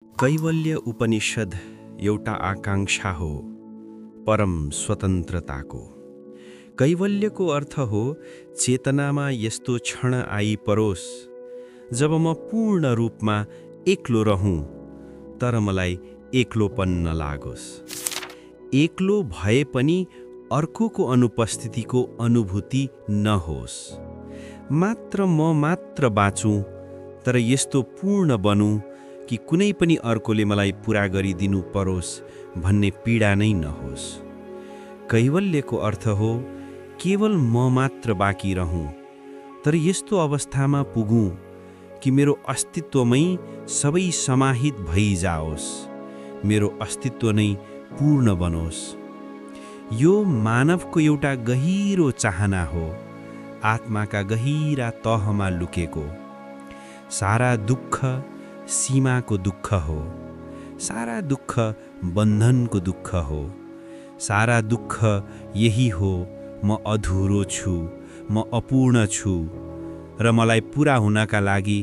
कैवल्य उपनिषद एउटा आकांक्षा हो परम स्वतन्त्रताको। कैवल्यको अर्थ हो चेतनामा यस्तो क्षण आइपरोस् जब म पूर्ण रूपमा एक्लो रहूं तर मलाई एक्लोपन नलागोस्। एक्लो भए पनि अर्कोको अनुपस्थितिको अनुभूति नहोस्। मात्र म मात्र बाँचूं तर यस्तो पूर्ण बनूं कि कुनै पनि अर्कोले मलाई पूरा गरिदिनु परोस् भन्ने पीडा नै नहोस्। कैवल्यको अर्थ हो केवल म मात्र बाँकी रहूं तर यस्तो अवस्थामा पुगूं कि मेरो अस्तित्वमै सबै समाहित भइजाओस्, मेरो अस्तित्व नै पूर्ण बनोस्। यो मानवको एउटा गहिरो चाहना हो, आत्माका गहिरा तहमा लुकेको। सारा दुःख सीमाको दुःख हो, सारा दुःख बन्धनको दुःख हो, सारा दुःख यही हो म अधुरो छु, म अपूर्ण छु र मलाई पूरा हुनका लागि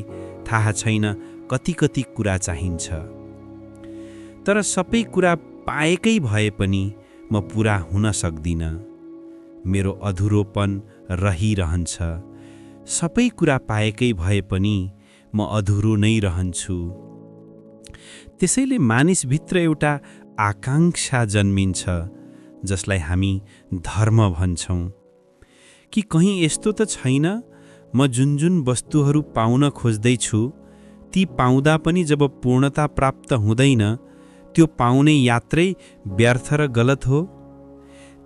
थाहा छैन कति कति कुरा चाहिन्छ। तर सबै कुरा पाएकै भए पनि म पूरा हुन सक्दिन, मेरो अधुरोपन रहिरहन्छ। सबै कुरा पाएकै भए पनि म अधुरो नै रहन्छु। त्यसैले मानिसभित्र एउटा आकांक्षा जन्मिन्छ जसलाई हामी धर्म भन्छौं। कि कहीं यस्तो त छैन म जुन जुन वस्तुहरू पाउन खोज्दैछु ती पाउँदा पनि जब पूर्णता प्राप्त हुँदैन त्यो पाउने यात्रै व्यर्थ र गलत हो।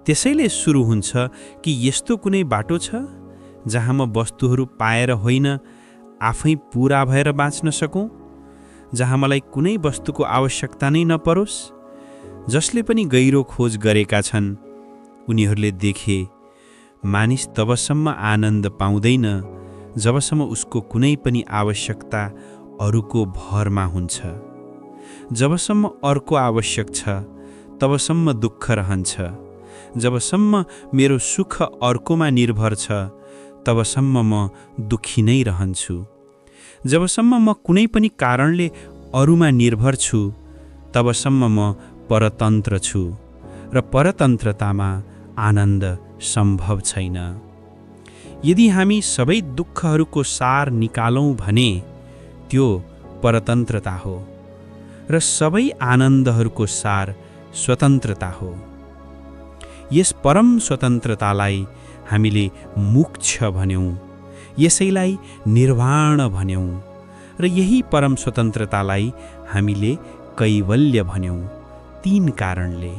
त्यसैले सुरु हुन्छ कि यस्तो कुनै बाटो छ जहाँ म वस्तुहरू पाएर होइन आफै पूरा भएर बाँच्न सकूं, जहाँ मलाई कुनै वस्तुको आवश्यकता नै नपरोस्। जसले पनि गहिरो खोज गरेका छन् उनीहरूले देखे मानिस तबसम्म आनन्द पाउँदैन जबसम्म उसको कुनै पनि आवश्यकता अरूको भरमा हुन्छ। जबसम्म अर्को आवश्यक छ तबसम्म दुःख रहन्छ। जबसम्म मेरो सुख अर्कोमा निर्भर छ तबसम्म म दुखी नै रहन्छु। जबसम्म म कुनै पनि कारणले अरूमा निर्भर छु तबसम्म म परतन्त्र छु र परतन्त्रतामा आनन्द सम्भव छैन। यदि हामी सबै दुःखहरूको सार निकालौं भने त्यो परतन्त्रता हो र सबै आनन्दहरूको सार स्वतन्त्रता हो। यस परम स्वतन्त्रतालाई हामीले मोक्ष भन्यौं, यसैलाई निर्वाण भन्यौं र यही परम स्वतन्त्रतालाई हामीले कैवल्य भन्यौं। तीन कारणले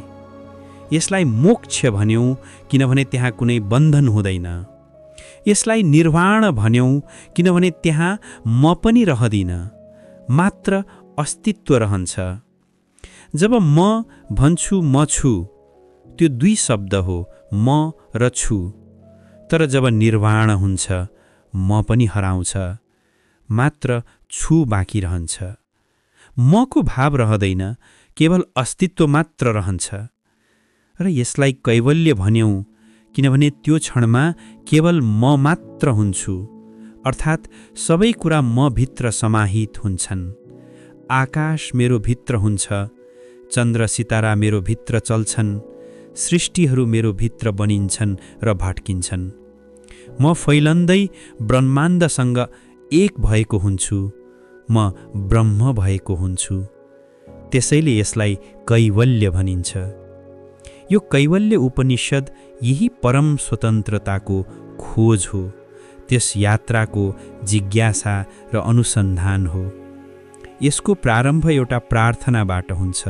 यसलाई मोक्ष भन्यौं किनभने त्यहाँ कुनै बन्धन हुँदैन। यसलाई निर्वाण भन्यौं किनभने त्यहाँ म पनि रहदिन, मात्र अस्तित्व रहन्छ। जब म भन्छु म छु त्यो दुई शब्द हो, म र छु। तर जब निर्वाण हुन्छ म पनि हराउँछ, मात्र छु बाँकी रहन्छ। मको भाव रहँदैन, केवल अस्तित्व मात्र रहन्छ। र यसलाई कैवल्य भन्यौं किनभने त्यो क्षणमा केवल म मात्र हुन्छु, अर्थात् सबै कुरा म भित्र समाहित हुन्छन्। आकाश मेरो भित्र हुन्छ, चन्द्र सितारा मेरो भित्र चल्छन्, सृष्टिहरू मेरो भित्र बनिन्छन् र भट्किन्छन्। म फैलन्दै ब्रह्माण्डसँग एक भएको हुन्छु, म ब्रह्म भएको हुन्छु। त्यसैले यसलाई कैवल्य भनिन्छ। यो कैवल्य उपनिषद यही परम स्वतन्त्रताको खोज हो, त्यस यात्राको जिज्ञासा र अनुसन्धान हो। यसको प्रारम्भ एउटा प्रार्थनाबाट हुन्छ।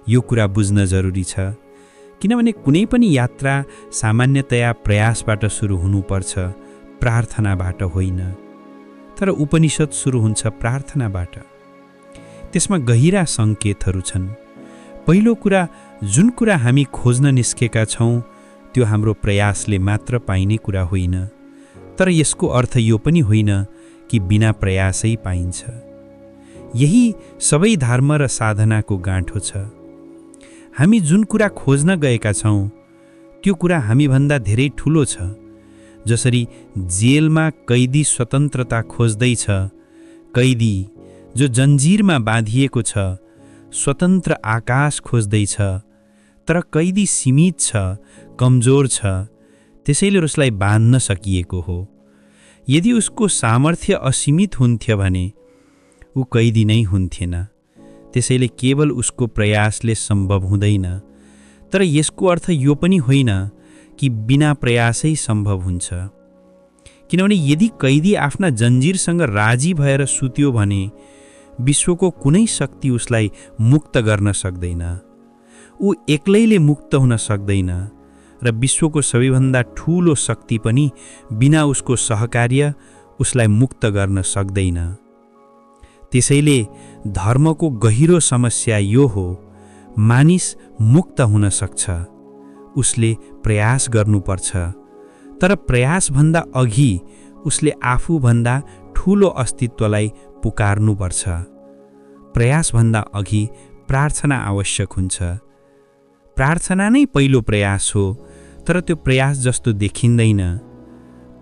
यो कुरा बुझ्न जरुरी छ किनभने कुनै पनि यात्रा सामान्यतया प्रयासबाट सुरु हुनुपर्छ, प्रार्थनाबाट होइन। तर उपनिषद सुरु हुन्छ प्रार्थनाबाट। त्यसमा गहिरा सङ्केतहरू छन्। पहिलो कुरा, जुन कुरा हामी खोज्न निस्केका छौं त्यो हाम्रो प्रयासले मात्र पाइने कुरा होइन। तर यसको अर्थ यो पनि होइन कि बिना प्रयासै पाइन्छ। यही सबै धर्म र साधनाको गाँठो छ। हामी जुन कुरा खोज्न गएका छौं त्यो कुरा हामीभन्दा धेरै ठूलो छ। जसरी जेलमा कैदी स्वतन्त्रता खोज्दैछ, कैदी जो जन्जिरमा बाँधिएको छ, स्वतन्त्र आकाश खोज्दैछ, तर कैदी सीमित छ, कमजोर छ, त्यसैले उसलाई बाँध्न सकिएको हो। यदि उसको सामर्थ्य असीमित हुन्थ्यो भने ऊ कैदी नै हुन्थेन। त्यसैले केवल उसको प्रयासले सम्भव हुँदैन। तर यसको अर्थ यो पनि होइन कि बिना प्रयासै सम्भव हुन्छ, किनभने यदि कैदी आफ्ना जन्जिरसँग राजी भएर सुत्यो भने विश्वको कुनै शक्ति उसलाई मुक्त गर्न सक्दैन। ऊ एक्लैले मुक्त हुन सक्दैन र विश्वको सबैभन्दा ठूलो शक्ति पनि बिना उसको सहकार्य उसलाई मुक्त गर्न सक्दैन। त्यसैले धर्मको गहिरो समस्या यो हो, मानिस मुक्त हुन सक्छ, उसले प्रयास गर्नुपर्छ, तर प्रयासभन्दा अघि उसले आफूभन्दा ठूलो अस्तित्वलाई पुकार्नुपर्छ। प्रयासभन्दा अघि प्रार्थना आवश्यक हुन्छ। प्रार्थना नै पहिलो प्रयास हो, तर त्यो प्रयास जस्तो देखिँदैन।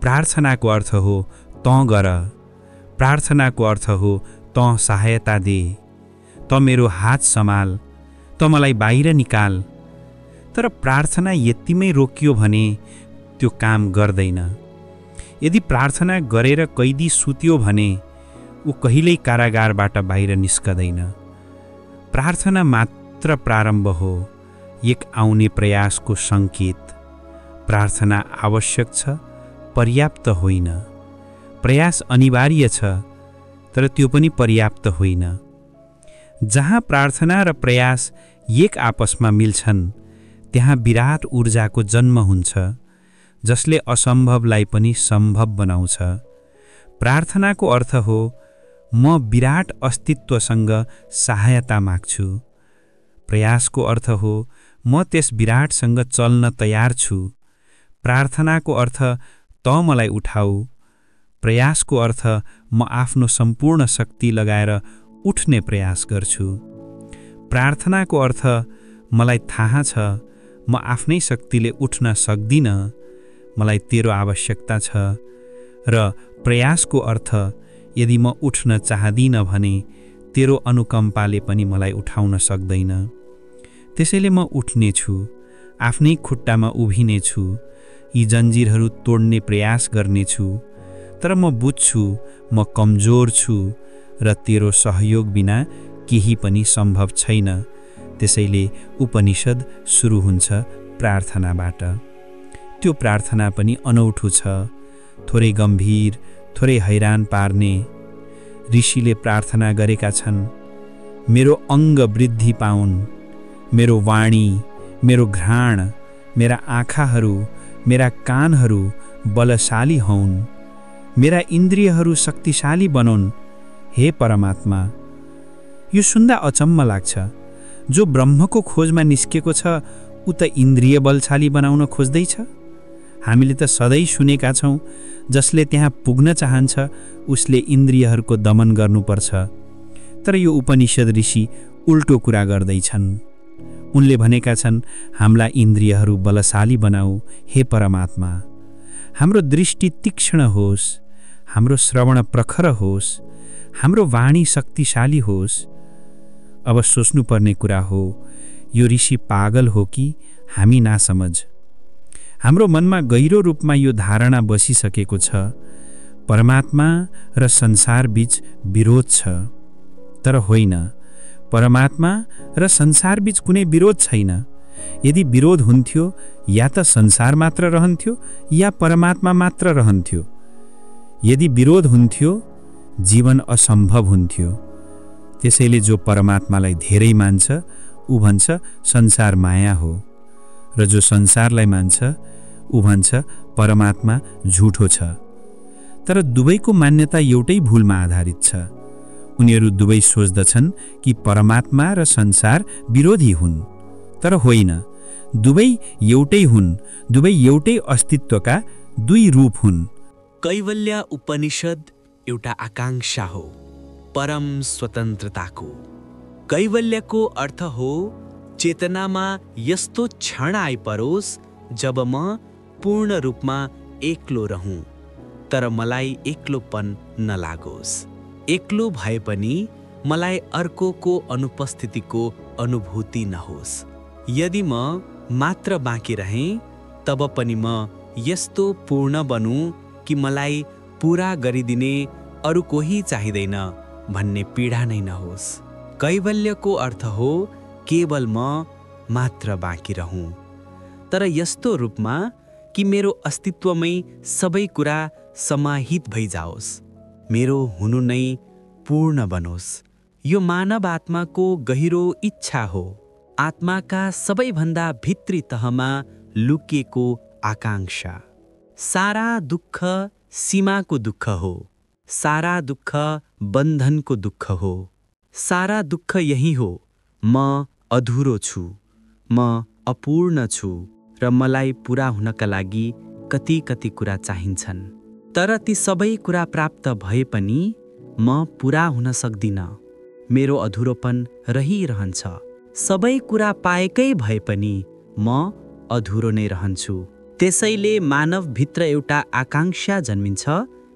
प्रार्थनाको अर्थ हो तँ गर, प्रार्थनाको अर्थ हो तँ सहायता दे, तँ मेरो हात सम्हाल, तँ मलाई बाहिर निकाल। तर प्रार्थना यतिमै रोकियो भने त्यो काम गर्दैन। यदि प्रार्थना गरेर कैदी सुत्यो भने ऊ कहिल्यै कारागारबाट बाहिर निस्कदैन। प्रार्थना मात्र प्रारम्भ हो, एक आउने प्रयासको सङ्केत। प्रार्थना आवश्यक छ, पर्याप्त होइन। प्रयास अनिवार्य छ, तर त्यो पनि पर्याप्त होइन। जहाँ प्रार्थना र प्रयास एक आपसमा मिल्छन् त्यहाँ विराट ऊर्जाको जन्म हुन्छ, जसले असम्भवलाई पनि सम्भव बनाउँछ। प्रार्थनाको अर्थ हो म विराट अस्तित्वसँग सहायता माग्छु। प्रयासको अर्थ हो म त्यस विराटसँग चल्न तयार छु। प्रार्थनाको अर्थ तँ मलाई उठाऊ, प्रयासको अर्थ म आफ्नो सम्पूर्ण शक्ति लगाएर उठ्ने प्रयास गर्छु। प्रार्थनाको अर्थ मलाई थाहा छ म आफ्नै शक्तिले उठ्न सक्दिनँ, मलाई तेरो आवश्यकता छ। र प्रयासको अर्थ यदि म उठ्न चाहदिनँ भने तेरो अनुकम्पाले पनि मलाई उठाउन सक्दैन। त्यसैले म उठ्नेछु, आफ्नै खुट्टामा उभिनेछु, यी जन्जिरहरू तोड्ने प्रयास गर्नेछु। तर म बुझ्छु म कमजोर छु र तेरो सहयोग बिना केही पनि सम्भव छैन। त्यसैले उपनिषद सुरु हुन्छ प्रार्थनाबाट। त्यो प्रार्थना पनि अनौठो छ, थोरै गम्भीर, थोरै हैरान पार्ने। ऋषिले प्रार्थना गरेका छन्, मेरो अङ्ग वृद्धि पाउन्, मेरो वाणी, मेरो घ्राण, मेरा आँखाहरू, मेरा कानहरू बलशाली हौन्, मेरा इन्द्रियहरू शक्तिशाली बनौन्। हे परमात्मा, यो सुन्दा अचम्म लाग्छ। जो ब्रह्मको खोजमा निस्केको छ ऊ त इन्द्रिय बलशाली बनाउन खोज्दैछ। हामीले त सधैँ सुनेका छौँ, जसले त्यहाँ पुग्न चाहन्छ उसले इन्द्रियहरूको दमन गर्नुपर्छ। तर यो उपनिषद ऋषि उल्टो कुरा गर्दैछन्। उनले भनेका छन्, हाम्रा इन्द्रियहरू बलशाली बनाऊ हे परमात्मा। हाम्रो दृष्टि तीक्ष्ण होस्, हाम्रो श्रवण प्रखर होस्, हाम्रो वाणी शक्तिशाली होस्। अब सोच्नुपर्ने कुरा हो, यो ऋषि पागल हो कि हामी नासमझ? हाम्रो मनमा गहिरो रूपमा यो धारणा बसिसकेको छ, परमात्मा र संसार बीच विरोध छ। तर होइन, परमात्मा र संसार बीच कुनै विरोध छैन। यदि विरोध हुन्थ्यो या त संसार मात्र रहन्थ्यो या परमात्मा मात्र रहन्थ्यो। यदि विरोध हुन्थ्यो जीवन असम्भव हुन्थ्यो। त्यसैले जो परमात्मालाई धेरै मान्छ ऊ भन्छ संसार माया हो, र जो संसारलाई मान्छ ऊ भन्छ परमात्मा झुठो छ। तर दुवैको मान्यता एउटै भूलमा आधारित छ। उनीहरू दुवै सोच्दछन् कि परमात्मा र संसार विरोधी हुन्, तर होइन, दुवै एउटै हुन्। दुवै एउटै अस्तित्वका दुई रूप हुन्। कैवल्य उपनिषद एउटा आकांक्षा हो, परम स्वतन्त्रताको। कैवल्यको अर्थ हो चेतनामा यस्तो क्षण आइपरोस् जब म पूर्ण रूपमा एक्लो रहूं, तर मलाई एक्लोपन नलागोस्। एक्लो भए पनि मलाई अर्कोको अनुपस्थितिको अनुभूति नहोस्। यदि म मात्र बाँकी रहेँ तब पनि म यस्तो पूर्ण बनूँ कि मलाई पूरा गरिदिने अरू कोही चाहिँदैन भन्ने पीडा नै नहोस्। कैवल्यको अर्थ हो केवल म मात्र बाँकी रहूँ, तर यस्तो रूपमा कि मेरो अस्तित्वमै सबै कुरा समाहित भइजाओस्, मेरो हुनु नै पूर्ण बनोस्। यो मानव आत्माको गहिरो इच्छा हो, आत्माका सबैभन्दा भित्री तहमा लुकिएको आकांक्षा। सारा दुःख सीमाको दुःख हो, सारा दुःख बन्धनको दुःख हो, सारा दुःख यही हो, म अधुरो छु, म अपूर्ण छु र मलाई पूरा हुनका लागि कति कति कुरा चाहिन्छन्। तर ती सबै कुरा प्राप्त भए पनि म पूरा हुन सक्दिनँ, मेरो अधुरोपन रहिरहन्छ। सबै कुरा पाएकै भए पनि म अधुरो नै रहन्छु। त्यसैले मानवभित्र एउटा आकांक्षा जन्मिन्छ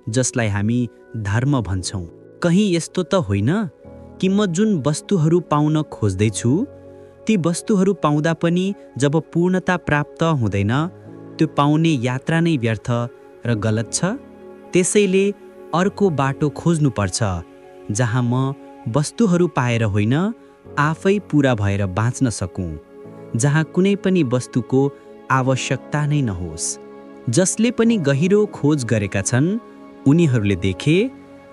जसलाई हामी धर्म भन्छौँ। कहीँ यस्तो त होइन कि म जुन वस्तुहरू पाउन खोज्दैछु ती वस्तुहरू पाउँदा पनि जब पूर्णता प्राप्त हुँदैन त्यो पाउने यात्रा नै व्यर्थ र गलत छ। त्यसैले अर्को बाटो खोज्नुपर्छ जहाँ म वस्तुहरू पाएर होइन आफै पूरा भएर बाँच्न सकूँ, जहाँ कुनै पनि वस्तुको आवश्यकता नै नहोस्। जसले पनि गहिरो खोज गरेका छन् उनीहरूले देखे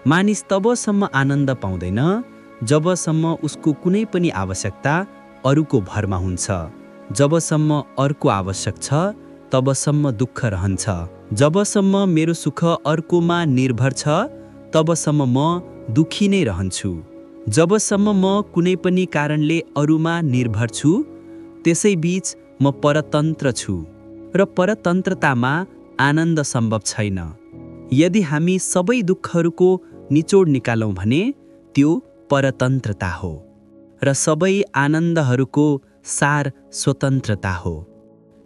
मानिस तबसम्म आनन्द पाउँदैन जबसम्म उसको कुनै पनि आवश्यकता अरूको भरमा हुन्छ। जबसम्म अर्को आवश्यक छ तबसम्म दुःख रहन्छ। जबसम्म मेरो सुख अर्कोमा निर्भर छ तबसम्म म दुखी नै रहन्छु। जबसम्म म कुनै पनि कारणले अरूमा निर्भर छु त्यसैबीच म परतन्त्र छु र परतन्त्रतामा आनन्द सम्भव छैन। यदि हामी सबै दुःखहरूको निचोड निकालौँ भने त्यो परतन्त्रता हो र सबै आनन्दहरूको सार स्वतन्त्रता हो।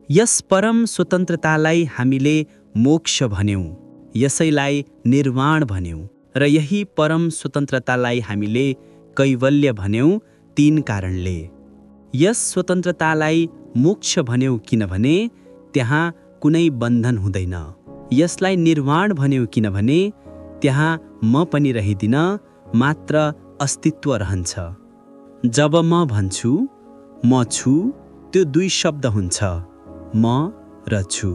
यस परम स्वतन्त्रतालाई हामीले मोक्ष भन्यौँ, यसैलाई निर्वाण भन्यौँ र यही परम स्वतन्त्रतालाई हामीले कैवल्य भन्यौँ तीन कारणले। यस स्वतन्त्रतालाई मोक्ष भन्यौँ किनभने त्यहाँ कुनै बन्धन हुँदैन। यसलाई निर्वाण भन्यौँ किनभने त्यहाँ म पनि रहिदिन, मात्र अस्तित्व रहन्छ। जब म भन्छु म छु त्यो दुई शब्द हुन्छ, म र छु।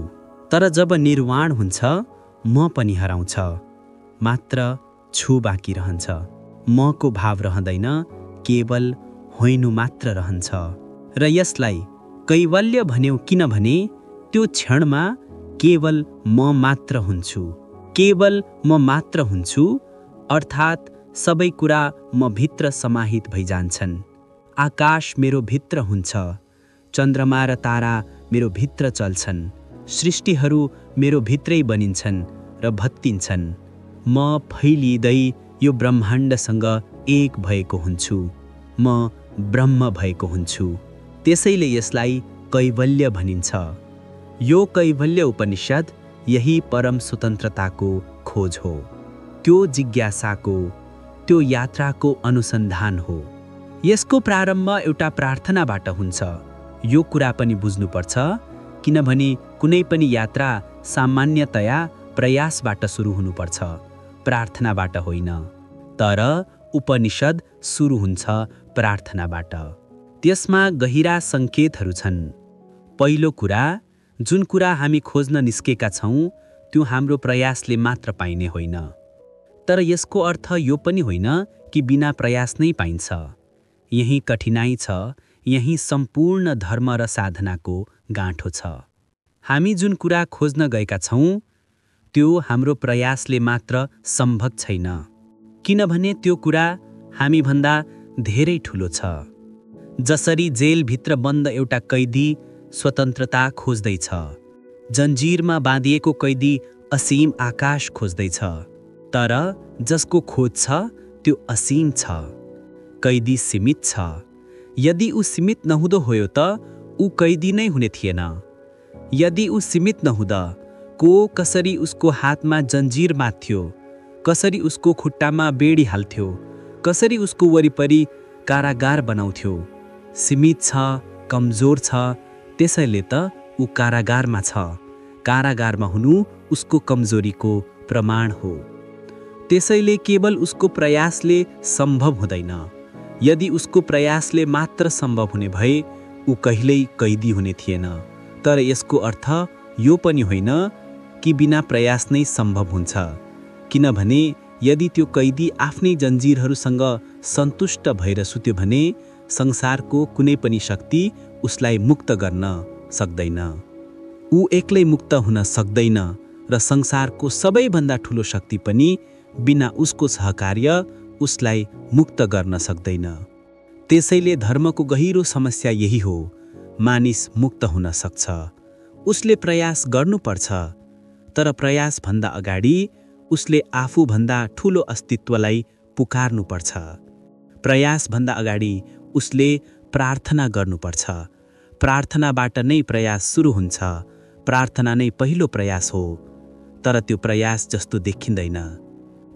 तर जब निर्वाण हुन्छ म पनि हराउँछ, मात्र छु बाँकी रहन्छ। मको भाव रहँदैन, केवल होइनु मात्र रहन्छ। र यसलाई कैवल्य भन्यौँ किनभने त्यो क्षणमा केवल म मात्र हुन्छु। केवल म मात्र हुन्छु अर्थात् सबै कुरा म भित्र समाहित भइजान्छन्। आकाश मेरो भित्र हुन्छ, चन्द्रमा र तारा मेरो भित्र चल्छन्, सृष्टिहरू मेरो भित्रै बनिन्छन् र भत्तिन्छन्। म फैलिँदै यो ब्रह्माण्डसँग एक भएको हुन्छु, म ब्रह्म भएको हुन्छु। त्यसैले यसलाई कैवल्य भनिन्छ। यो कैवल्य उपनिषद यही परम स्वतन्त्रताको खोज हो, त्यो जिज्ञासाको, त्यो यात्राको अनुसन्धान हो। यसको प्रारम्भ एउटा प्रार्थनाबाट हुन्छ। यो कुरा पनि बुझ्नुपर्छ किनभने कुनै पनि यात्रा सामान्यतया प्रयासबाट सुरु हुनुपर्छ, प्रार्थनाबाट होइन। तर उपनिषद सुरु हुन्छ प्रार्थनाबाट। त्यसमा गहिरा सङ्केतहरू छन्। पहिलो कुरा, जुन कुरा हामी खोज्न निस्केका छौँ त्यो हाम्रो प्रयासले मात्र पाइने होइन। तर यसको अर्थ यो पनि होइन कि बिना प्रयास नै पाइन्छ। यही कठिनाइ छ, यही सम्पूर्ण धर्म र साधनाको गाँठो छ। हामी जुन कुरा खोज्न गएका छौँ त्यो हाम्रो प्रयासले मात्र सम्भव छैन, किनभने त्यो कुरा हामीभन्दा धेरै ठुलो छ। जसरी जेलभित्र बन्द एउटा कैदी स्वतन्त्रता खोज्दैछ, जन्जिरमा बाँधिएको कैदी असीम आकाश खोज्दैछ, तर जसको खोज छ त्यो असीम छ। कैदी सीमित छ। यदि ऊ सीमित नहुँदो हो त ऊ कैदी नै हुने थिएन। यदि ऊ सीमित नहुँदा को कसरी उसको हातमा जन्जिर बाँध्थ्यो, कसरी उसको खुट्टामा बेडी हाल्थ्यो, कसरी उसको वरिपरि कारागार बनाउँथ्यो। सीमित छ, कमजोर छ, त्यसैले त ऊ कारागारमा छ। कारागारमा हुनु उसको कमजोरीको प्रमाण हो। त्यसैले केवल उसको प्रयासले सम्भव हुँदैन। यदि उसको प्रयासले मात्र सम्भव हुने भए ऊ कहिल्यै कैदी हुने थिएन। तर यसको अर्थ यो पनि होइन कि बिना प्रयास नै सम्भव हुन्छ, किनभने यदि त्यो कैदी आफ्नै जन्जिरहरूसँग सन्तुष्ट भएर सुत्यो भने संसारको कुनै पनि शक्ति उसलाई मुक्त गर्न सक्दैन। ऊ एक्लै मुक्त हुन सक्दैन र संसारको सबैभन्दा ठुलो शक्ति पनि बिना उसको सहकार्य उसलाई मुक्त गर्न सक्दैन। त्यसैले धर्मको गहिरो समस्या यही हो, मानिस मुक्त हुन सक्छ, उसले प्रयास गर्नुपर्छ, तर प्रयासभन्दा अगाडि उसले आफूभन्दा ठुलो अस्तित्वलाई पुकार्नुपर्छ। प्रयासभन्दा अगाडि उसले प्रार्थना गर्नुपर्छ। प्रार्थनाबाट नै प्रयास सुरु हुन्छ। प्रार्थना नै पहिलो प्रयास हो, तर त्यो प्रयास जस्तो देखिँदैन।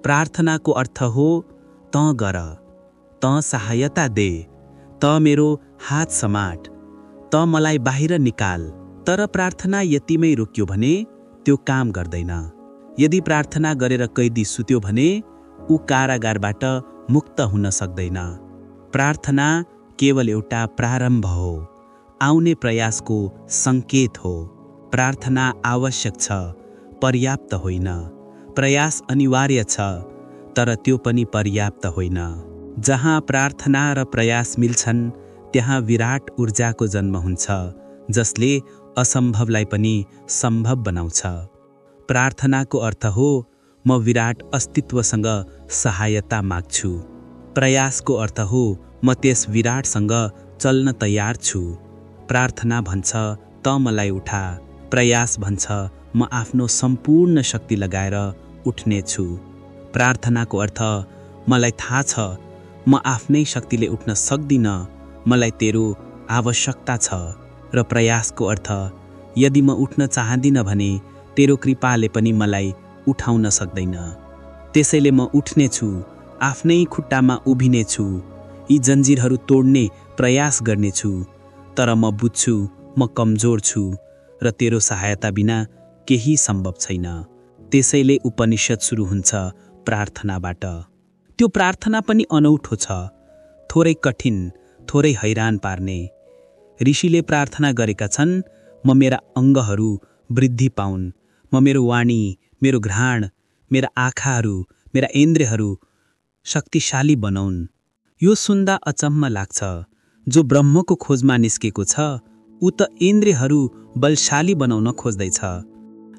प्रार्थनाको अर्थ हो तँ गर, तँ सहायता दे, तँ मेरो हात समाट, तँ मलाई बाहिर निकाल। तर प्रार्थना यतिमै रोक्यो भने त्यो काम गर्दैन। यदि प्रार्थना गरेर कैदी सुत्यो भने ऊ कारागारबाट मुक्त हुन सक्दैन। प्रार्थना केवल एउटा प्रारम्भ हो, आउने प्रयासको सङ्केत हो। प्रार्थना आवश्यक छ, पर्याप्त होइन। प्रयास अनिवार्य छ, तर त्यो पनि पर्याप्त होइन। जहाँ प्रार्थना र प्रयास मिल्छन् त्यहाँ विराट ऊर्जाको जन्म हुन्छ, जसले असम्भवलाई पनि सम्भव बनाउँछ। प्रार्थनाको अर्थ हो म विराट अस्तित्वसँग सहायता माग्छु। प्रयासको अर्थ हो म त्यस विराटसँग चल्न तयार छु। प्रार्थना भन्छ त मलाई उठा, प्रयास भन्छ म आफ्नो सम्पूर्ण शक्ति लगाएर उठ्ने छु। प्रार्थनाको अर्थ मलाई थाहा छ म आफ्नै शक्तिले उठ्न सक्दिनँ, मलाई तेरो आवश्यकता छ। र प्रयासको अर्थ यदि म उठ्न चाहदिनँ भने तेरो कृपाले पनि मलाई उठाउन सक्दैन। त्यसैले म उठ्ने छु, आफ्नै खुट्टामा उभिने छु, यी जन्जिरहरू तोड्ने प्रयास गर्नेछु। तर म बुझ्छु म कमजोर छु र तेरो सहायता बिना केही सम्भव छैन। त्यसैले उपनिषद सुरु हुन्छ प्रार्थनाबाट। त्यो प्रार्थना पनि अनौठो छ, थोरै कठिन, थोरै हैरान पार्ने। ऋषिले प्रार्थना गरेका छन् म मेरा अङ्गहरू वृद्धि पाउन्, म मेरो वाणी, मेरो घ्राण, मेरा आँखाहरू, मेरा इन्द्रियहरू शक्तिशाली बनाउन्। यो सुन्दा अचम्म लाग्छ। जो ब्रह्मको खोजमा निस्केको छ ऊ त इन्द्रियहरू बलशाली बनाउन खोज्दैछ।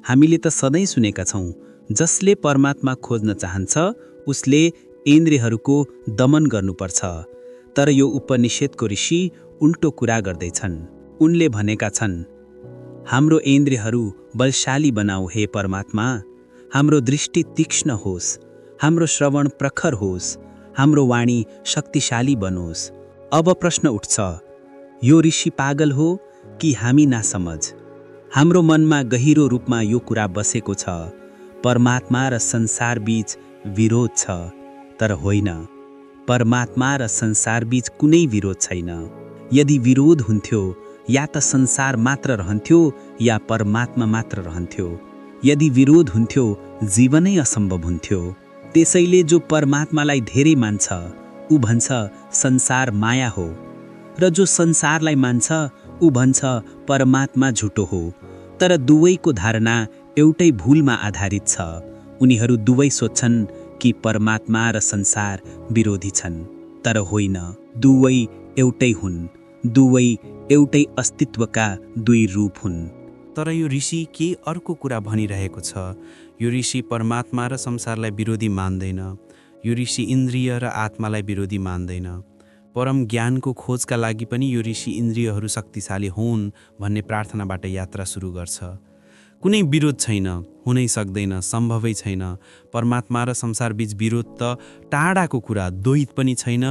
हामीले त सधैँ सुनेका छौँ, जसले परमात्मा खोज्न चाहन्छ उसले इन्द्रियहरूको दमन गर्नुपर्छ। तर यो उपनिषदको ऋषि उल्टो कुरा गर्दैछन्। उनले भनेका छन्, हाम्रो इन्द्रियहरू बलशाली बनाऊ हे परमात्मा, हाम्रो दृष्टि तीक्ष्ण होस्, हाम्रो श्रवण प्रखर होस्, हाम्रो वाणी शक्तिशाली बनोस्। अब प्रश्न उठ्छ, यो ऋषि पागल हो कि हामी नासमझ? हाम्रो मनमा गहिरो रूपमा यो कुरा बसेको छ, परमात्मा र संसार बीच विरोध छ। तर होइन, परमात्मा र संसार बीच कुनै विरोध छैन। यदि विरोध हुन्थ्यो या त संसार मात्र रहन्थ्यो या परमात्मा मात्र रहन्थ्यो। यदि विरोध हुन्थ्यो जीवनै असम्भव हुन्थ्यो। त्यसैले जो परमात्मालाई धेरै मान्छ ऊ भन्छ संसार माया हो, र जो संसारलाई मान्छ ऊ भन्छ परमात्मा झुटो हो। तर दुवैको धारणा एउटै भूलमा आधारित छ। उनीहरू दुवै सोच्छन् कि परमात्मा र संसार विरोधी छन्, तर होइन, दुवै एउटै हुन्। दुवै एउटै अस्तित्वका दुई रूप हुन्। तर यो ऋषि के अर्को कुरा भनिरहेको छ। यो ऋषि परमात्मा र संसारलाई विरोधी मान्दैन। यो ऋषि इन्द्रिय र आत्मालाई विरोधी मान्दैन। परम ज्ञानको खोजका लागि पनि यो ऋषि इन्द्रियहरू शक्तिशाली हुन् भन्ने प्रार्थनाबाट यात्रा सुरु गर्छ। कुनै विरोध छैन, हुनै सक्दैन, सम्भवै छैन। परमात्मा र संसार बीच विरोध त टाढाको कुरा, द्वैत पनि छैन,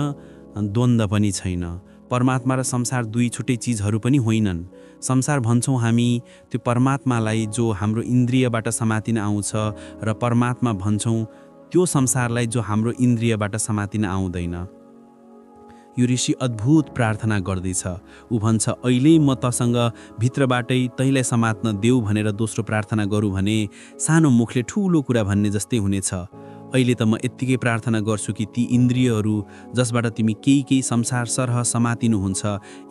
द्वन्द्व पनि छैन। परमात्मा र संसार दुई छुट्टै चिजहरू पनि होइनन्। संसार भन्छौँ हामी त्यो परमात्मालाई जो हाम्रो इन्द्रियबाट समातिन आउँछ, र परमात्मा भन्छौँ त्यो संसारलाई जो हाम्रो इन्द्रियबाट समातिन आउँदैन। यो ऋषि अद्भुत प्रार्थना गर्दैछ। ऊ भन्छ, अहिले म तसँग भित्रबाटै तैँलाई समात्न देऊ भनेर दोस्रो प्रार्थना गरौँ भने सानो मुखले ठुलो कुरा भन्ने जस्तै हुनेछ। अहिले त म यत्तिकै प्रार्थना गर्छु कि ती इन्द्रियहरू जसबाट तिमी केही संसार सरह समातिनुहुन्छ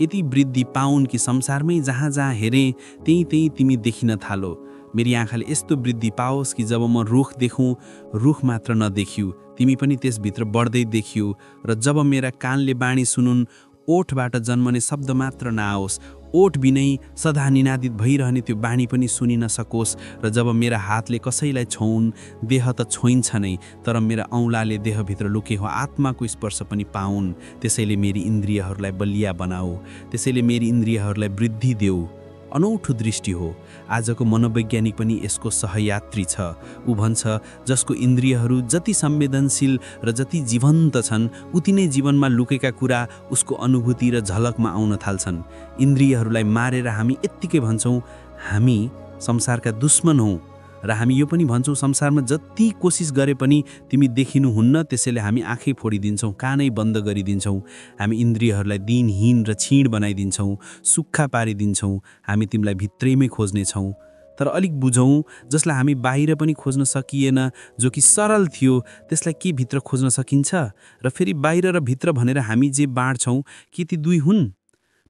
यति वृद्धि पाउन् कि संसारमै जहाँ जहाँ हेरेँ त्यहीँ तिमी देखिन थालो। मेरी आँखाले यस्तो वृद्धि पाओस् कि जब म रुख देखौँ, रुख मात्र नदेखियो, तिमी पनि त्यसभित्र बढ्दै देखियो। र जब मेरा कानले बाणी सुनुन्, ओठबाट जन्मने शब्द मात्र नआओस्, ओठ बिनै सदा निनादित भइरहने त्यो बाणी पनि सुनिन सकोस्। र जब मेरा हातले कसैलाई छोउन्, देह त छोइन्छ नै, तर मेरा औँलाले देहभित्र लुकेको आत्माको स्पर्श पनि पाउन्। त्यसैले मेरी इन्द्रियहरूलाई बलिया बनाऊ, त्यसैले मेरी इन्द्रियहरूलाई वृद्धि देऊ। अनौठो दृष्टि हो। आजको मनोवैज्ञानिक पनि यसको सहयात्री छ। ऊ भन्छ, जसको इन्द्रियहरू जति संवेदनशील र जति जीवन्त छन् उति नै जीवनमा लुकेका कुरा उसको अनुभूति र झलकमा आउन थाल्छन्। इन्द्रियहरूलाई मारेर हामी यत्तिकै भन्छौँ हामी संसारका दुश्मन हौँ, र हामी यो पनि भन्छौँ संसारमा जति कोसिस गरे पनि तिमी देखिनुहुन्न, त्यसैले हामी आँखै फोडिदिन्छौँ, कानै बन्द गरिदिन्छौँ। हामी इन्द्रियहरूलाई दिनहीन र क्षीण बनाइदिन्छौँ, सुक्खा पारिदिन्छौँ। हामी तिमीलाई भित्रैमै खोज्नेछौँ। तर अलिक बुझौँ, जसलाई हामी बाहिर पनि खोज्न सकिएन, जो कि सरल थियो, त्यसलाई के भित्र खोज्न सकिन्छ? र फेरि बाहिर र भित्र भनेर हामी जे बाँड्छौँ के ती दुई हुन्?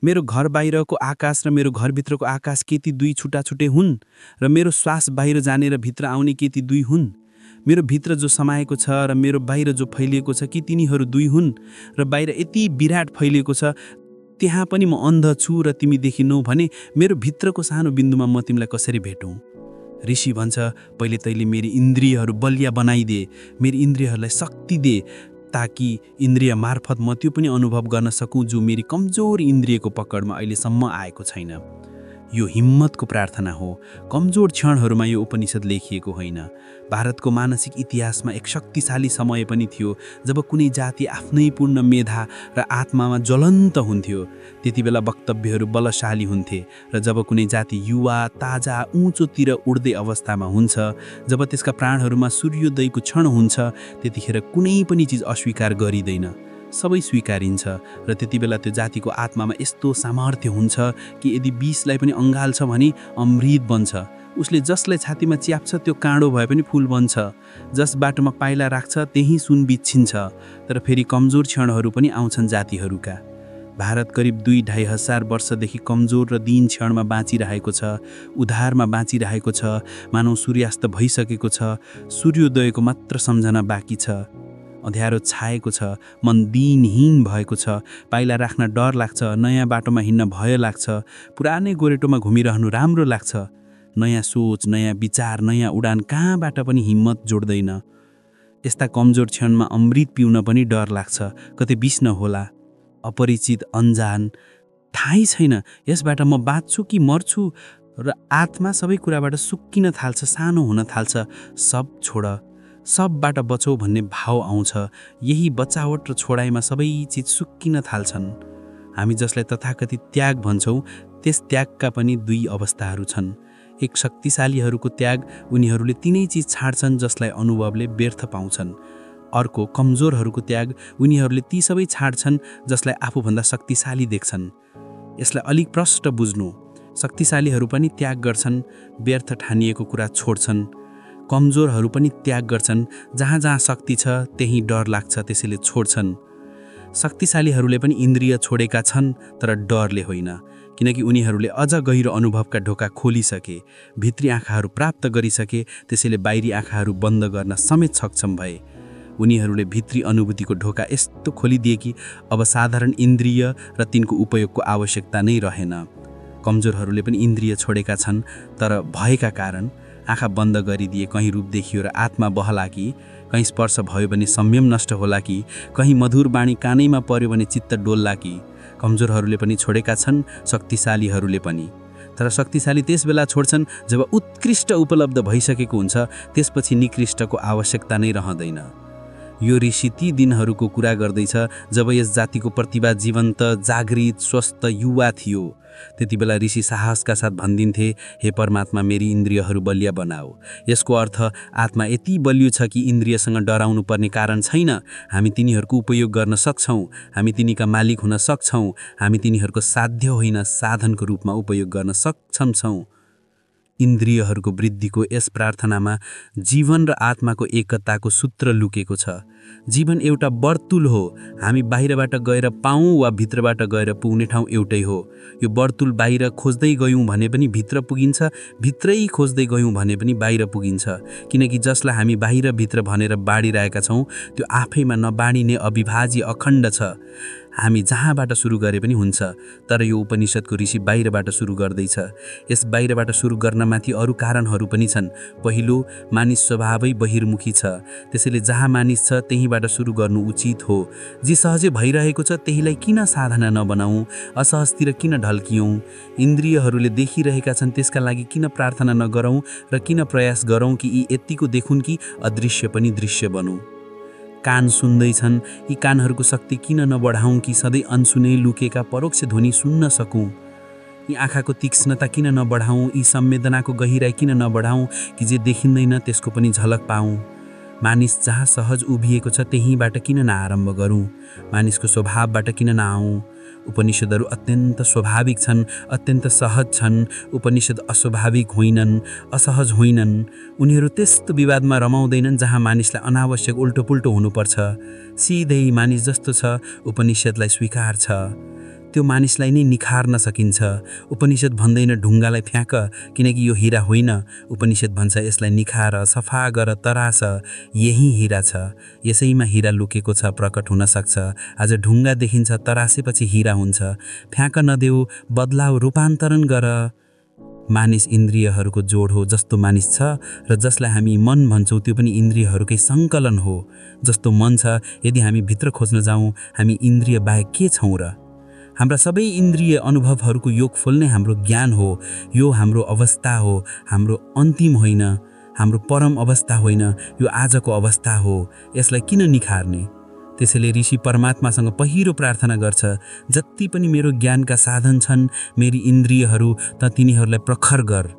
मेरो घर बाहिरको आकाश र मेरो घरभित्रको आकाश के ती दुई छुट्टा छुट्टै हुन्? र मेरो श्वास बाहिर जाने र भित्र आउने के ती दुई हुन्? मेरो भित्र जो समाएको छ र मेरो बाहिर जो फैलिएको छ के तिनीहरू दुई हुन्? र बाहिर यति विराट फैलिएको छ त्यहाँ पनि म अन्ध छु र तिमी देखिनौ भने मेरो भित्रको सानो बिन्दुमा म तिमीलाई कसरी भेटौँ? ऋषि भन्छ, पहिले तैँले मेरी इन्द्रियहरू बलिया बनाइदे, मेरी इन्द्रियहरूलाई शक्ति दे, ताकि इन्द्रिय मार्फत म त्यो पनि अनुभव गर्न सकूँ जो मेरी कमजोर इन्द्रियको पकडमा अहिलेसम्म आएको छैन। यो हिम्मतको प्रार्थना हो। कमजोर क्षणहरूमा यो उपनिषद लेखिएको होइन। भारतको मानसिक इतिहासमा एक शक्तिशाली समय पनि थियो जब कुनै जाति आफ्नै पूर्ण मेधा र आत्मामा ज्वलन्त हुन्थ्यो। त्यति बेला वक्तव्यहरू बलशाली हुन्थे, र जब कुनै जाति युवा, ताजा, उँचोतिर उड्दै अवस्थामा हुन्छ, जब त्यसका प्राणहरूमा सूर्योदयको क्षण हुन्छ, त्यतिखेर कुनै पनि चिज अस्वीकार गरिँदैन, सबै स्वीकारिन्छ। र त्यति बेला त्यो जातिको आत्मामा यस्तो सामर्थ्य हुन्छ कि यदि विषलाई पनि अँगाल्छ भने अमृत बन्छ। उसले जसलाई छातीमा च्याप्छ त्यो काँडो भए पनि फुल बन्छ, जस बाटोमा पाइला राख्छ त्यही सुन बिच्छिन्छ। तर फेरि कमजोर क्षणहरू पनि आउँछन् जातिहरूका। भारत करिब 2-2.5 हजार वर्षदेखि कमजोर र दीन क्षणमा बाँचिरहेको छ, उधारमा बाँचिरहेको छ। मानव सूर्यास्त भइसकेको छ, सूर्योदयको मात्र सम्झना बाँकी छ। अँध्यारो छाएको छ, मन दिनहीन भएको छ, पाइला राख्न डर लाग्छ, नयाँ बाटोमा हिँड्न भय लाग्छ, पुरानै गोरेटोमा घुमिरहनु राम्रो लाग्छ। नयाँ सोच, नयाँ विचार, नयाँ उडान कहाँबाट पनि हिम्मत जोड्दैन। यस्ता कमजोर क्षणमा अमृत पिउन पनि डर लाग्छ, कतै विष नहोला। अपरिचित, अन्जान, थाहै छैन यसबाट म बाँच्छु कि मर्छु, र आत्मा सबै कुराबाट सुक्किन थाल्छ, सानो हुन थाल्छ। सब छोड, सबबाट बचौ भन्ने भाव आउँछ। यही बचावट र छोडाइमा सबै चिज सुक्किन थाल्छन्। हामी जसलाई तथाकथित त्याग भन्छौँ, त्यस त्यागका पनि दुई अवस्थाहरू छन्। एक शक्तिशालीहरूको त्याग, उनीहरूले तिनै चिज छाड्छन् जसलाई अनुभवले व्यर्थ पाउँछन्। अर्को कमजोरहरूको त्याग, उनीहरूले ती सबै छाड्छन् जसलाई आफूभन्दा शक्तिशाली देख्छन्। यसलाई अलिक प्रष्ट बुझ्नु। शक्तिशालीहरू पनि त्याग गर्छन्, व्यर्थ ठानिएको कुरा छोड्छन्। कमजोरहरू पनि त्याग गर्छन्, जहाँ जहाँ शक्ति छ त्यही डर लाग्छ त्यसैले छोड्छन्। शक्तिशालीहरूले पनि इन्द्रिय छोडेका छन्, तर डरले होइन, किनकि उनीहरूले अझ गहिरो अनुभवका ढोका खोलिसके, भित्री आँखाहरू प्राप्त गरिसके, त्यसैले बाहिरी आँखाहरू बन्द गर्न समेत सक्षम भए। उनीहरूले भित्री अनुभूतिको ढोका यस्तो खोलिदिए कि अब साधारण इन्द्रिय र तिनको उपयोगको आवश्यकता नै रहेन। कमजोरहरूले पनि इन्द्रिय छोडेका छन्, तर भयका कारण आँखा बन्द गरिदिए कहीँ रूप देखियो र आत्मा बहला कि, कहीँ स्पर्श भयो भने संयम नष्ट होला कि, कहीँ मधुर बाणी कानैमा पर्यो भने चित्त डोल्ला कि। कमजोरहरूले पनि छोडेका छन्, शक्तिशालीहरूले पनि। तर शक्तिशाली त्यस बेला छोड्छन् जब उत्कृष्ट उपलब्ध भइसकेको हुन्छ, त्यसपछि निकृष्टको आवश्यकता नै रहँदैन। यो ऋषि ती दिनहरूको कुरा गर्दैछ जब यस जातिको प्रतिभा जीवन्त, जागृत, स्वस्थ, युवा थियो। त्यति बेला ऋषि साहसका साथ भन्दिन्थे, हे परमात्मा, मेरी इन्द्रियहरू बलिया बनाऊ। यसको अर्थ आत्मा यति बलियो छ कि इन्द्रियसँग डराउनु पर्ने कारण छैन। हामी तिनीहरूको उपयोग गर्न सक्छौँ, हामी तिनीका मालिक हुन सक्छौँ, हामी तिनीहरूको साध्य होइन साधनको रूपमा उपयोग गर्न सक्षम छौँ। इन्द्रियहरूको वृद्धिको यस प्रार्थनामा जीवन र आत्माको एकताको सूत्र लुकेको छ। जीवन एउटा वर्तुल हो, हामी बाहिरबाट गएर पाऊँ वा भित्रबाट गएर पुग्ने ठाउँ एउटै हो। यो वर्तुल बाहिर खोज्दै गयौँ भने पनि भित्र पुगिन्छ, भित्रै खोज्दै गयौँ भने पनि बाहिर पुगिन्छ। किनकि जसलाई हामी बाहिर भित्र भनेर बाँडिरहेका छौँ त्यो आफैमा नबाँडिने अविभाज्य अखण्ड छ। हामी जहाँबाट सुरु गरे पनि हुन्छ, तर यो उपनिषदको ऋषि बाहिरबाट सुरु गर्दैछ। यस बाहिरबाट सुरु गर्नमाथि अरू कारणहरू पनि छन्। पहिलो, मानिस स्वभावै बहिर्मुखी छ, त्यसैले जहाँ मानिस छ त्यहीँबाट सुरु गर्नु उचित हो। जे सहजै भइरहेको छ त्यहीलाई किन साधना नबनाऊँ, असहजतिर किन ढल्कियौँ? इन्द्रियहरूले देखिरहेका छन् त्यसका लागि किन प्रार्थना नगरौँ र किन प्रयास गरौँ कि यी यत्तिको देखुन् कि अदृश्य पनि दृश्य बनौँ? कान सुन्दैछन्, यी कानहरूको शक्ति किन नबढाउँ कि सधैँ अनसुनै लुकेका परोक्ष ध्वनि सुन्न सकूँ? यी आँखाको तीक्ष्णता किन नबढाउँ, यी संवेदनाको गहिराई किन नबढाउँ कि जे देखिँदैन त्यसको पनि झलक पाऊँ? मानिस जहाँ सहज उभिएको छ त्यहीँबाट किन नआरम्भ गरौँ? मानिसको स्वभावबाट किन नआऊँ? उपनिषदहरू अत्यन्त स्वाभाविक छन्, अत्यन्त सहज छन्। उपनिषद अस्वाभाविक होइनन्, असहज होइनन्। उनीहरू त्यस्तो विवादमा रमाउँदैनन् जहाँ मानिसलाई अनावश्यक उल्टोपुल्टो हुनुपर्छ। सिधै मानिस जस्तो छ उपनिषदलाई स्वीकार छ, त्यो मानिसलाई नै निखार्न सकिन्छ। उपनिषद भन्दैन ढुङ्गालाई फ्याँक किनकि यो हिरा होइन, उपनिषद भन्छ यसलाई निखार, सफा गर, तरास, यही हिरा छ। यसैमा हिरा लुकेको छ, प्रकट हुन सक्छ। आज ढुङ्गा देखिन्छ, तरासेपछि हिरा हुन्छ। फ्याँक नदेऊ, बदलाउ, रूपान्तरण गर। मानिस इन्द्रियहरूको जोड हो। जस्तो मानिस छ र जसलाई हामी मन भन्छौँ त्यो पनि इन्द्रियहरूकै सङ्कलन हो। जस्तो मन छ, यदि हामी भित्र खोज्न जाउँ हामी इन्द्रिय बाहेक के छौँ र? हाम्रा सबै इन्द्रिय अनुभवहरूको योगफल नै हाम्रो ज्ञान हो। यो हाम्रो अवस्था हो, हाम्रो अन्तिम होइन, हाम्रो परम अवस्था होइन, यो आजको अवस्था हो। यसलाई किन निखार्ने? त्यसैले ऋषि परमात्मासँग पहिलो प्रार्थना गर्छ, जति पनि मेरो ज्ञानका साधन छन्, मेरी इन्द्रियहरू, त तिनीहरूलाई प्रखर गर।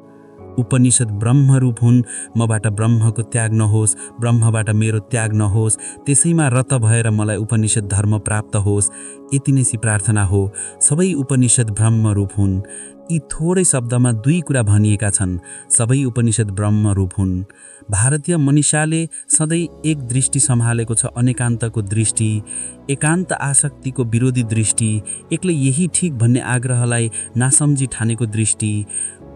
उपनिषद ब्रह्मरूप हुन्, मबाट ब्रह्मको त्याग नहोस्, ब्रह्मबाट मेरो त्याग नहोस्, त्यसैमा रत भएर मलाई उपनिषद धर्म प्राप्त होस्। यति नै सी प्रार्थना हो। सबै उपनिषद ब्रह्मरूप हुन्। यी थोरै शब्दमा दुई कुरा भनिएका छन्, सबै उपनिषद ब्रह्मरूप हुन्। भारतीय मनीषाले सधैँ एक दृष्टि सम्हालेको छ, अनेकान्तको दृष्टि, एकान्त आसक्तिको विरोधी दृष्टि, एक्लै यही ठिक भन्ने आग्रहलाई नासम्झी ठानेको दृष्टि।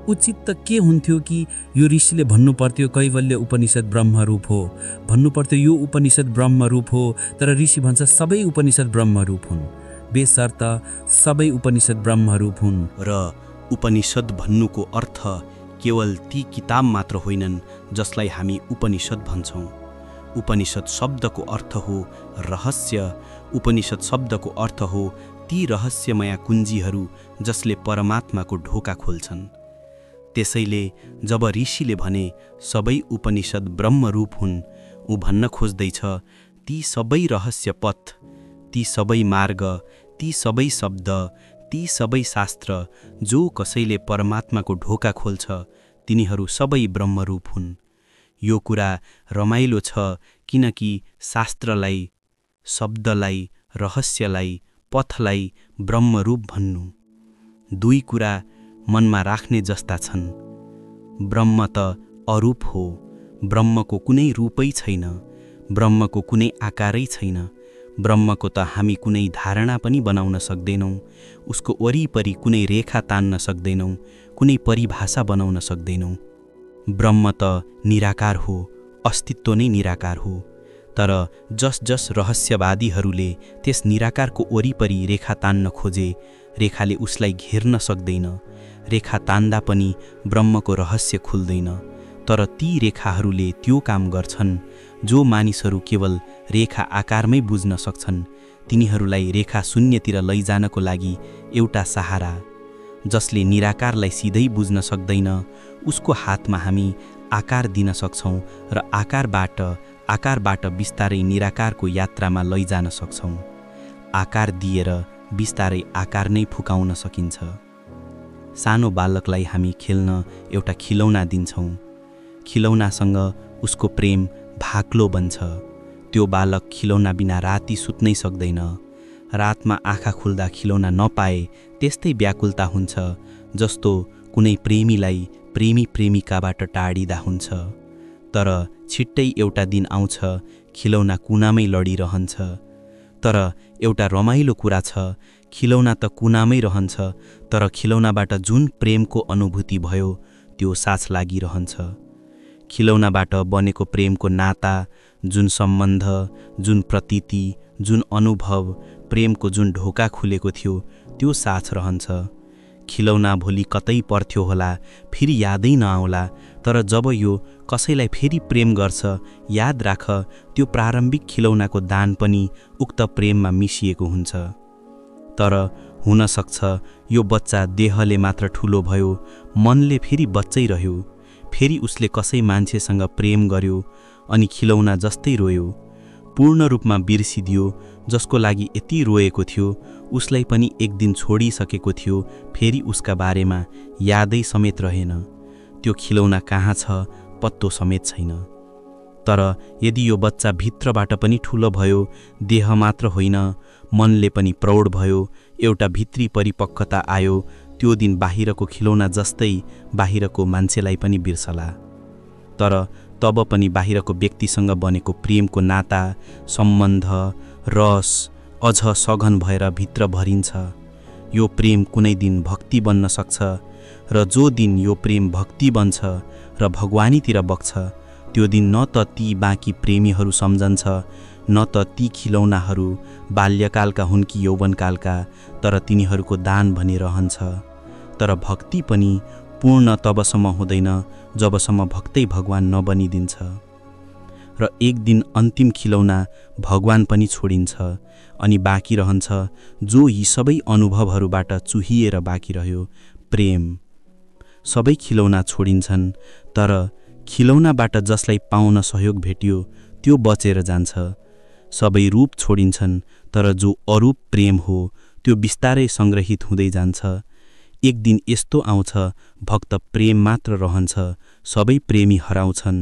उचित त के हुन्थ्यो कि यो ऋषिले भन्नु पर्थ्यो कैवल्य उपनिषद ब्रह्मरूप हो, भन्नु पर्थ्यो यो उपनिषद ब्रह्मरूप हो, तर ऋषि भन्छ सबै उपनिषद ब्रह्मरूप हुन्। बेसर्त सबै उपनिषद ब्रह्मरूप हुन्। र उपनिषद भन्नुको अर्थ केवल ती किताब मात्र होइनन् जसलाई हामी उपनिषद भन्छौँ। उपनिषद शब्दको अर्थ हो रहस्य। उपनिषद शब्दको अर्थ हो ती रहस्यमय कुञ्जीहरू जसले परमात्माको ढोका खोल्छन्। त्यसैले जब ऋषिले भने सबै उपनिषद ब्रह्मरूप हुन्, ऊ भन्न खोज्दैछ ती सबै रहस्य पथ, ती सबै मार्ग, ती सबै शब्द, ती सबै शास्त्र जो कसैले परमात्माको ढोका खोल्छ तिनीहरू सबै ब्रह्मरूप हुन्। यो कुरा रमाइलो छ किनकि शास्त्रलाई, शब्दलाई, रहस्यलाई, पथलाई ब्रह्मरूप भन्नु दुई कुरा मनमा राख्ने जस्ता छन्। ब्रह्म त अरूप हो, ब्रह्मको कुनै रूपै छैन, ब्रह्मको कुनै आकारै छैन। ब्रह्मको त हामी कुनै धारणा पनि बनाउन सक्दैनौँ, उसको वरिपरि कुनै रेखा तान्न सक्दैनौँ, कुनै परिभाषा बनाउन सक्दैनौँ। ब्रह्म त निराकार हो, अस्तित्व नै निराकार हो। तर जस जस रहस्यवादीहरूले त्यस निराकारको वरिपरि रेखा तान्न खोजे, रेखाले उसलाई घेर्न सक्दैन। रेखा तान्दा पनि ब्रह्मको रहस्य खुल्दैन। तर ती रेखाहरूले त्यो काम गर्छन् जो मानिसहरू केवल रेखा आकारमै बुझ्न सक्छन्। तिनीहरूलाई रेखा शून्यतिर लैजानको लागि एउटा सहारा। जसले निराकारलाई सिधै बुझ्न सक्दैन उसको हातमा हामी आकार दिन सक्छौँ र आकारबाट आकारबाट बिस्तारै निराकारको यात्रामा लैजान सक्छौँ। आकार दिएर बिस्तारै आकार नै फुकाउन सकिन्छ। सानो बालकलाई हामी खेल्न एउटा खिलौना दिन्छौँ। खिलौनासँग उसको प्रेम भाक्लो बन्छ। त्यो बालक खिलौना बिना राति सुत्नै सक्दैन। रातमा आँखा खुल्दा खिलौना नपाए त्यस्तै व्याकुलता हुन्छ जस्तो कुनै प्रेमीलाई प्रेमी प्रेमिकाबाट टाढिदा हुन्छ। तर छिट्टै एउटा दिन आउँछ खिलौना कुनामै लडिरहन्छ। तर एउटा रमाइलो कुरा छ, खिलौना त कुनामै रहन्छ, तर खिलौनाबाट जुन प्रेमको अनुभूति भयो त्यो साथ लागिरहन्छ। खिलौनाबाट बनेको प्रेमको नाता, जुन सम्बन्ध, जुन प्रतीति, जुन अनुभव, प्रेमको जुन ढोका खुलेको थियो त्यो साथ रहन्छ। खिलौना भोलि कतै पर्थ्यो होला, फेरि यादै नआउला, तर जब यो कसैलाई फेरि प्रेम गर्छ याद राख त्यो प्रारम्भिक खिलौनाको दान पनि उक्त प्रेममा मिसिएको हुन्छ। तर हुन सक्छ यो बच्चा देहले मात्र ठुलो भयो, मनले फेरि बच्चै रह्यो। फेरि उसले कसै मान्छेसँग प्रेम गर्यो अनि खिलौना जस्तै रोयो। पूर्ण रूपमा बिर्सिदियो। जसको लागि यति रोएको थियो उसलाई पनि एक दिन छोडिसकेको थियो, फेरि उसका बारेमा यादै समेत रहेन। त्यो खिलौना कहाँ छ पत्तो समेत छैन। तर यदि यो बच्चा भित्रबाट पनि ठुलो भयो, देह मात्र होइन मनले पनि प्रौढ भयो, एउटा भित्री परिपक्वता आयो, त्यो दिन बाहिरको खिलौना जस्तै बाहिरको मान्छेलाई पनि बिर्सला। तर तब पनि बाहिरको व्यक्तिसँग बनेको प्रेमको नाता, सम्बन्ध, रस अझ सघन भएर भित्र भरिन्छ। यो प्रेम कुनै दिन भक्ति बन्न सक्छ र जो दिन यो प्रेम भक्ति बन्छ र भगवानीतिर बग्छ त्यो दिन न त ती बाँकी प्रेमीहरू सम्झन्छ, न त ती खिलौनाहरू बाल्यकालका हुन् कि यौवनकालका, तर तिनीहरूको दान भने रहन्छ। तर भक्ति पनि पूर्ण तबसम्म हुँदैन जबसम्म भक्तै भगवान नबनिदिन्छ। र एक दिन अन्तिम खिलौना भगवान पनि छोडिन्छ अनि बाँकी रहन्छ जो यी सबै अनुभवहरूबाट चुहिएर बाँकी रह्यो, प्रेम। सबै खिलौना छोडिन्छन्, तर खिलौनाबाट जसलाई पाउन सहयोग भेटियो त्यो बचेर जान्छ। सबै रूप छोडिन्छन्, तर जो अरूप प्रेम हो त्यो बिस्तारै सङ्ग्रहित हुँदै जान्छ। एक दिन यस्तो आउँछ भक्त प्रेम मात्र रहन्छ, सबै प्रेमी हराउँछन्।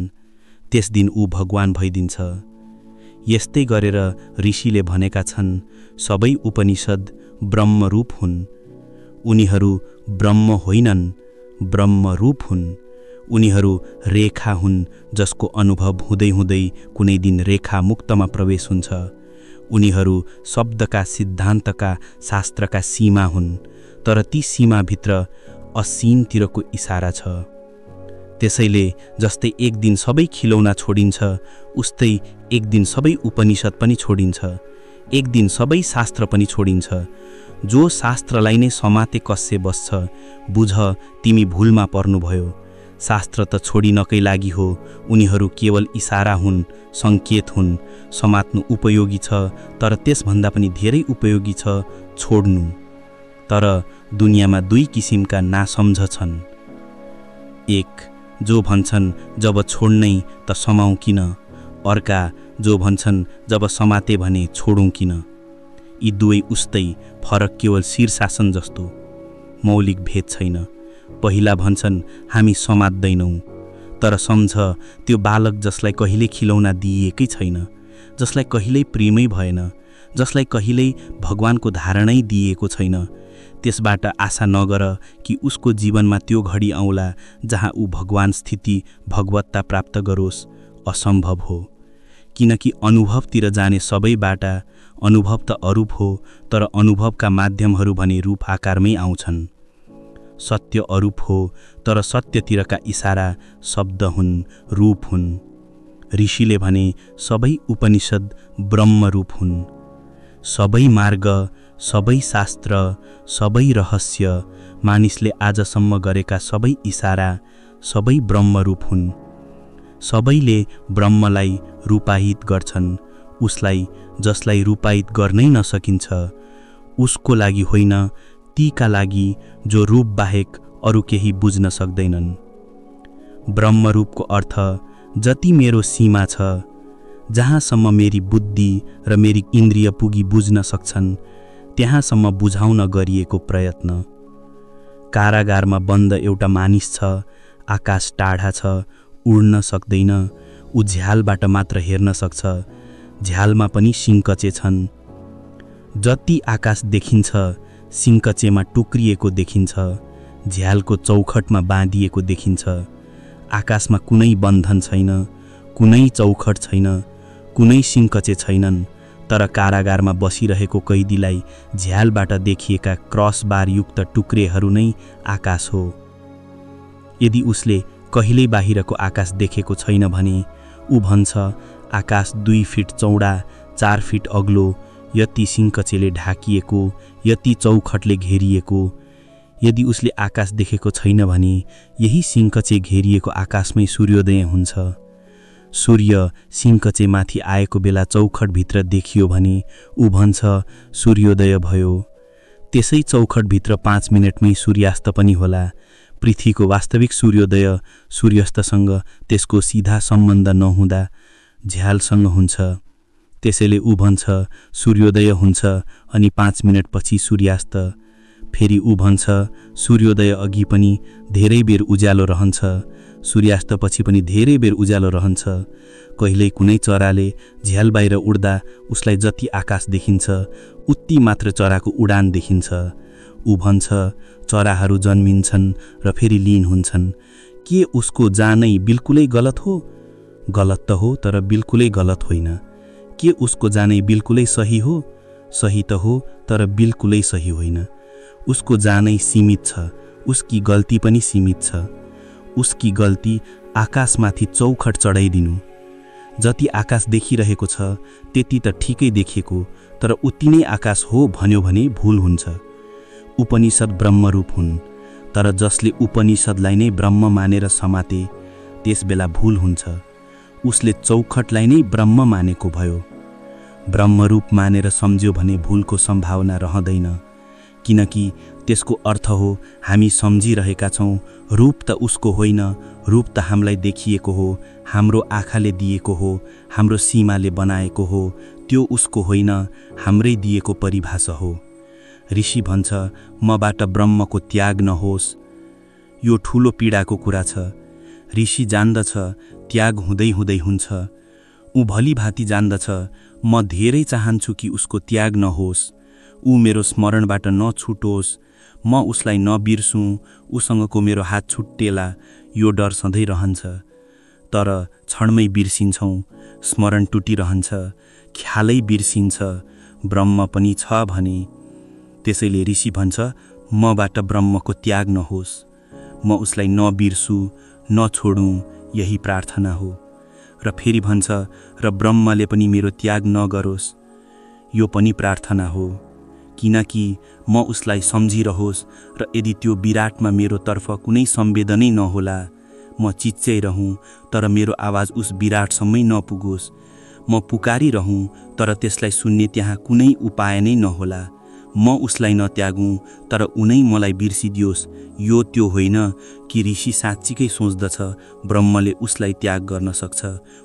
त्यस दिन ऊ भगवान भइदिन्छ। यस्तै गरेर ऋषिले भनेका छन् सबै उपनिषद ब्रह्मरूप हुन्। उनीहरू ब्रह्म होइनन्, ब्रह्मरूप हुन्। उनीहरू रेखा हुन् जसको अनुभव हुँदै हुँदै कुनै दिन रेखा मुक्तमा प्रवेश हुन्छ। उनीहरू शब्दका, सिद्धान्तका, शास्त्रका सीमा हुन्, तर ती सीमाभित्र असीमतिरको इसारा छ। त्यसैले जस्तै एक दिन सबै खिलौना छोडिन्छ, उस्तै एक दिन सबै उपनिषद पनि छोडिन्छ, एक दिन सबै शास्त्र पनि छोडिन्छ। जो शास्त्रलाई नै समाते कस्से बस्छ, बुझ तिमी भुलमा पर्नुभयो। शास्त्र त छोडिनकै लागि हो, उनीहरू केवल इसारा हुन्, सङ्केत हुन्। समात्नु उपयोगी छ, तर त्यसभन्दा पनि धेरै उपयोगी छ छोड्नु। तर दुनियाँमा दुई किसिमका नासम्झ छन्। एक जो भन्छन् जब छोड्नै त समाउँ किन, अर्का जो भन्छन् जब समाते भने छोडौँ किन। यी दुवै उस्तै, फरक केवल शीर्षासन जस्तो, मौलिक भेद छैन। पहिला भन्छन् हामी समात्दैनौँ, तर सम्झ त्यो बालक जसलाई कहिल्यै खिलौना दिइएकै छैन, जसलाई कहिल्यै प्रेमै भएन, जसलाई कहिल्यै भगवानको धारणै दिइएको छैन, त्यसबाट आशा नगर कि उसको जीवनमा त्यो घडी आउला जहाँ ऊ भगवान स्थिति, भगवत्ता प्राप्त गरोस्। असम्भव हो, किनकि अनुभवतिर जाने सबै बाटा, अनुभव त अरूप हो, तर अनुभवका माध्यमहरू भने रूप आकारमै आउँछन्। सत्य अरूप हो, तर सत्यतिरका इसारा शब्द हुन्, रूप हुन्। ऋषिले भने सबै उपनिषद ब्रह्मरूप हुन्। सबै मार्ग, सबै शास्त्र, सबै रहस्य, मानिसले आजसम्म गरेका सबै इसारा सबै ब्रह्मरूप हुन्। सबैले ब्रह्मलाई रूपायित गर्छन्। उसलाई जसलाई रूपायित गर्नै नसकिन्छ उसको लागि होइन, तीका लागि जो रूप बाहेक अरू केही बुझ्न सक्दैनन्। ब्रह्मरूपको अर्थ जति मेरो सीमा छ, जहाँसम्म मेरी बुद्धि र मेरी इन्द्रिय पुगी बुझ्न सक्छन् त्यहाँसम्म बुझाउन गरिएको प्रयत्न। कारागारमा बन्द एउटा मानिस छ, आकाश टाढा छ, उड्न सक्दैन, ऊ झ्यालबाट मात्र हेर्न सक्छ, झ्यालमा पनि सिङ्कचे छन्। जति आकाश देखिन्छ सिङ्कचेमा टुक्रिएको देखिन्छ, झ्यालको चौखटमा बाँधिएको देखिन्छ। आकाशमा कुनै बन्धन छैन, कुनै चौखट छैन, कुनै सिङ्कचे छैनन्, तर कारागारमा बसिरहेको कैदीलाई झ्यालबाट देखिएका क्रसबारयुक्त टुक्रेहरू नै आकाश हो। यदि उसले कहिल्यै बाहिरको आकाश देखेको छैन भने ऊ भन्छ आकाश 2 फिट चौडा, 4 फिट अग्लो, यति सिङ्कचेले ढाकिएको, यति चौखटले घेरिएको। यदि उसले आकाश देखेको छैन भने यही सिङ्कचे घेरिएको आकाशमै सूर्योदय हुन्छ। सूर्य सिङ्कचेमाथि आएको बेला चौखटभित्र देखियो भने ऊ भन्छ सूर्योदय भयो। त्यसै चौखटभित्र 5 मिनटमै सूर्यास्त पनि होला। पृथ्वीको वास्तविक सूर्योदय सूर्यास्तसँग त्यसको सिधा सम्बन्ध नहुँदा झ्यालसँग हुन्छ। त्यसैले ऊ भन्छ सूर्योदय हुन्छ अनि 5 मिनटपछि सूर्यास्त। फेरि ऊ भन्छ सूर्योदय अघि पनि धेरै बेर उज्यालो रहन्छ, सूर्यास्तपछि पनि धेरै बेर उज्यालो रहन्छ। कहिल्यै कुनै चराले झ्याल बाहिर उड्दा उसलाई जति आकाश देखिन्छ उति मात्र चराको उडान देखिन्छ। ऊ भन्छ चराहरू जन्मिन्छन् र फेरि लीन हुन्छन्। के उसको जानै बिल्कुलै गलत हो? गलत त हो तर बिल्कुलै गलत होइन। के उसको जानै बिल्कुलै सही हो? सही त हो तर बिल्कुलै सही होइन। उसको जानै सीमित छ, उसकी गल्ती पनि सीमित छ। उसकी गल्ती आकाशमाथि चौखट चढाइदिनु। जति आकाश देखिरहेको छ त्यति त ठिकै देखेको, तर उति नै आकाश हो भन्यो भने भुल हुन्छ। उपनिषद ब्रह्मरूप हुन्, तर जसले उपनिषदलाई नै ब्रह्म मानेर समाते त्यसबेला भुल हुन्छ। उसले चौखटलाई नै ब्रह्म मानेको भयो। ब्रह्मरूप मानेर सम्झ्यो भने भुलको सम्भावना रहँदैन, किनकि त्यसको अर्थ हो हामी सम्झिरहेका छौँ रूप त उसको होइन, रूप त हामीलाई देखिएको हो, हाम्रो आँखाले दिएको हो, हाम्रो सीमाले बनाएको हो, त्यो उसको होइन, हाम्रै दिएको परिभाषा हो। ऋषि भन्छ मबाट ब्रह्मको त्याग नहोस्। यो ठुलो पीडाको कुरा छ। ऋषि जान्दछ त्याग हुँदै हुँदै हुन्छ। ऊ भली भाँति जान्दछ म धेरै चाहन्छु कि उसको त्याग नहोस्, ऊ मेरो स्मरणबाट नछुटोस्, म उसलाई नबिर्सुँ, उसँगको मेरो हात छुट्टेला, यो डर सधैँ रहन्छ। तर क्षणमै बिर्सिन्छौँ, स्मरण टुटिरहन्छ, ख्यालै बिर्सिन्छ, ब्रह्म पनि छ भने। त्यसैले ऋषि भन्छ मबाट ब्रह्मको त्याग नहोस्, म उसलाई नबिर्सु, नछोडौँ, यही प्रार्थना हो। र फेरि भन्छ र ब्रह्मले पनि मेरो त्याग नगरोस्, यो पनि प्रार्थना हो, किनकि म उसलाई सम्झिरहोस् र यदि त्यो विराटमा मेरो तर्फ कुनै संवेदनै नहोला, म चिच्याइरहँ तर मेरो आवाज उस विराटसम्मै नपुगोस्, म पुकारिरहँ तर त्यसलाई सुन्ने त्यहाँ कुनै उपाय नै नहोला, म उसलाई नत्यागौँ तर उनै मलाई बिर्सिदियोस्। यो त्यो होइन कि ऋषि साँच्चीकै सोच्दछ ब्रह्मले उसलाई त्याग गर्न सक्छ,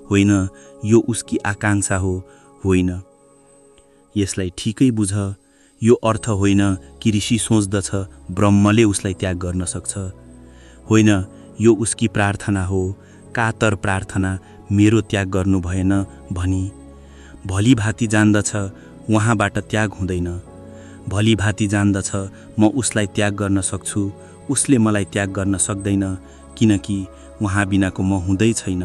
होइन, यो उसकी आकांक्षा हो, होइन। यसलाई ठिकै बुझ, यो अर्थ होइन कि ऋषि सोच्दछ ब्रह्मले उसलाई त्याग गर्न सक्छ, होइन, यो उसकी प्रार्थना हो, कातर प्रार्थना, मेरो त्याग गर्नु भएन भनी। भली भाँति जान्दछ उहाँबाट त्याग हुँदैन, भली भाँति जान्दछ म उसलाई त्याग गर्न सक्छु, उसले मलाई त्याग गर्न सक्दैन, किनकि उहाँ बिनाको म हुँदै छैन।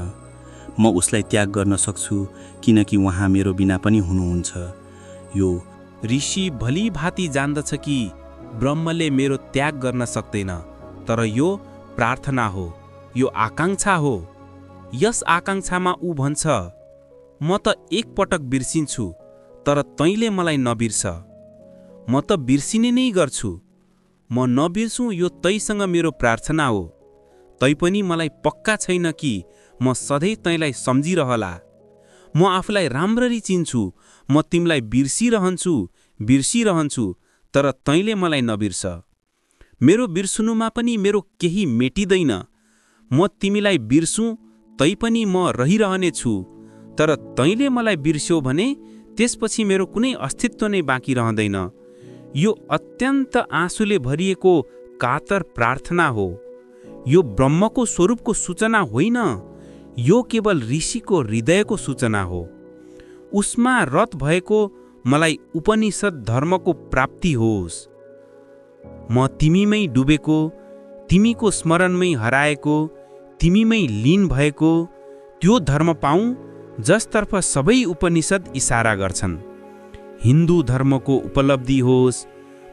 म उसलाई त्याग गर्न सक्छु किनकि उहाँ मेरो बिना पनि हुनुहुन्छ। यो ऋषि भली भाँति जान्दछ कि ब्रह्मले मेरो त्याग गर्न सक्दैन, तर यो प्रार्थना हो, यो आकांक्षा हो। यस आकांक्षामा ऊ भन्छ म त एक पटक बिर्सिन्छु तर तैँले मलाई नबिर्स, म त बिर्सिने नै गर्छु, म नबिर्सुँ, यो तैसँग मेरो प्रार्थना हो। तैपनि मलाई पक्का छैन कि म सधैँ तैँलाई सम्झिरहला। म आफूलाई राम्ररी चिन्छु, म तिमीलाई बिर्सिरहन्छु, तर तैँले मलाई नबिर्स। मेरो बिर्सुनुमा पनि मेरो केही मेटिँदैन। म तिमीलाई बिर्सुँ तैपनि म रहिरहनेछु, तर तैँले मलाई बिर्स्यौ भने त्यसपछि मेरो कुनै अस्तित्व नै बाँकी रहँदैन। यो अत्यन्त आँसुले भरिएको कातर प्रार्थना हो। यो ब्रह्मको स्वरूपको सूचना होइन, यो केवल ऋषिको हृदयको सूचना हो। उसमा रत भएको मलाई उपनिषद धर्मको प्राप्ति होस्। म तिमीमै डुबेको, तिमीको स्मरणमै हराएको, तिमीमै लीन भएको त्यो धर्म पाऊँ जसतर्फ सबै उपनिषद इसारा गर्छन्। हिन्दू धर्मको उपलब्धि होस्,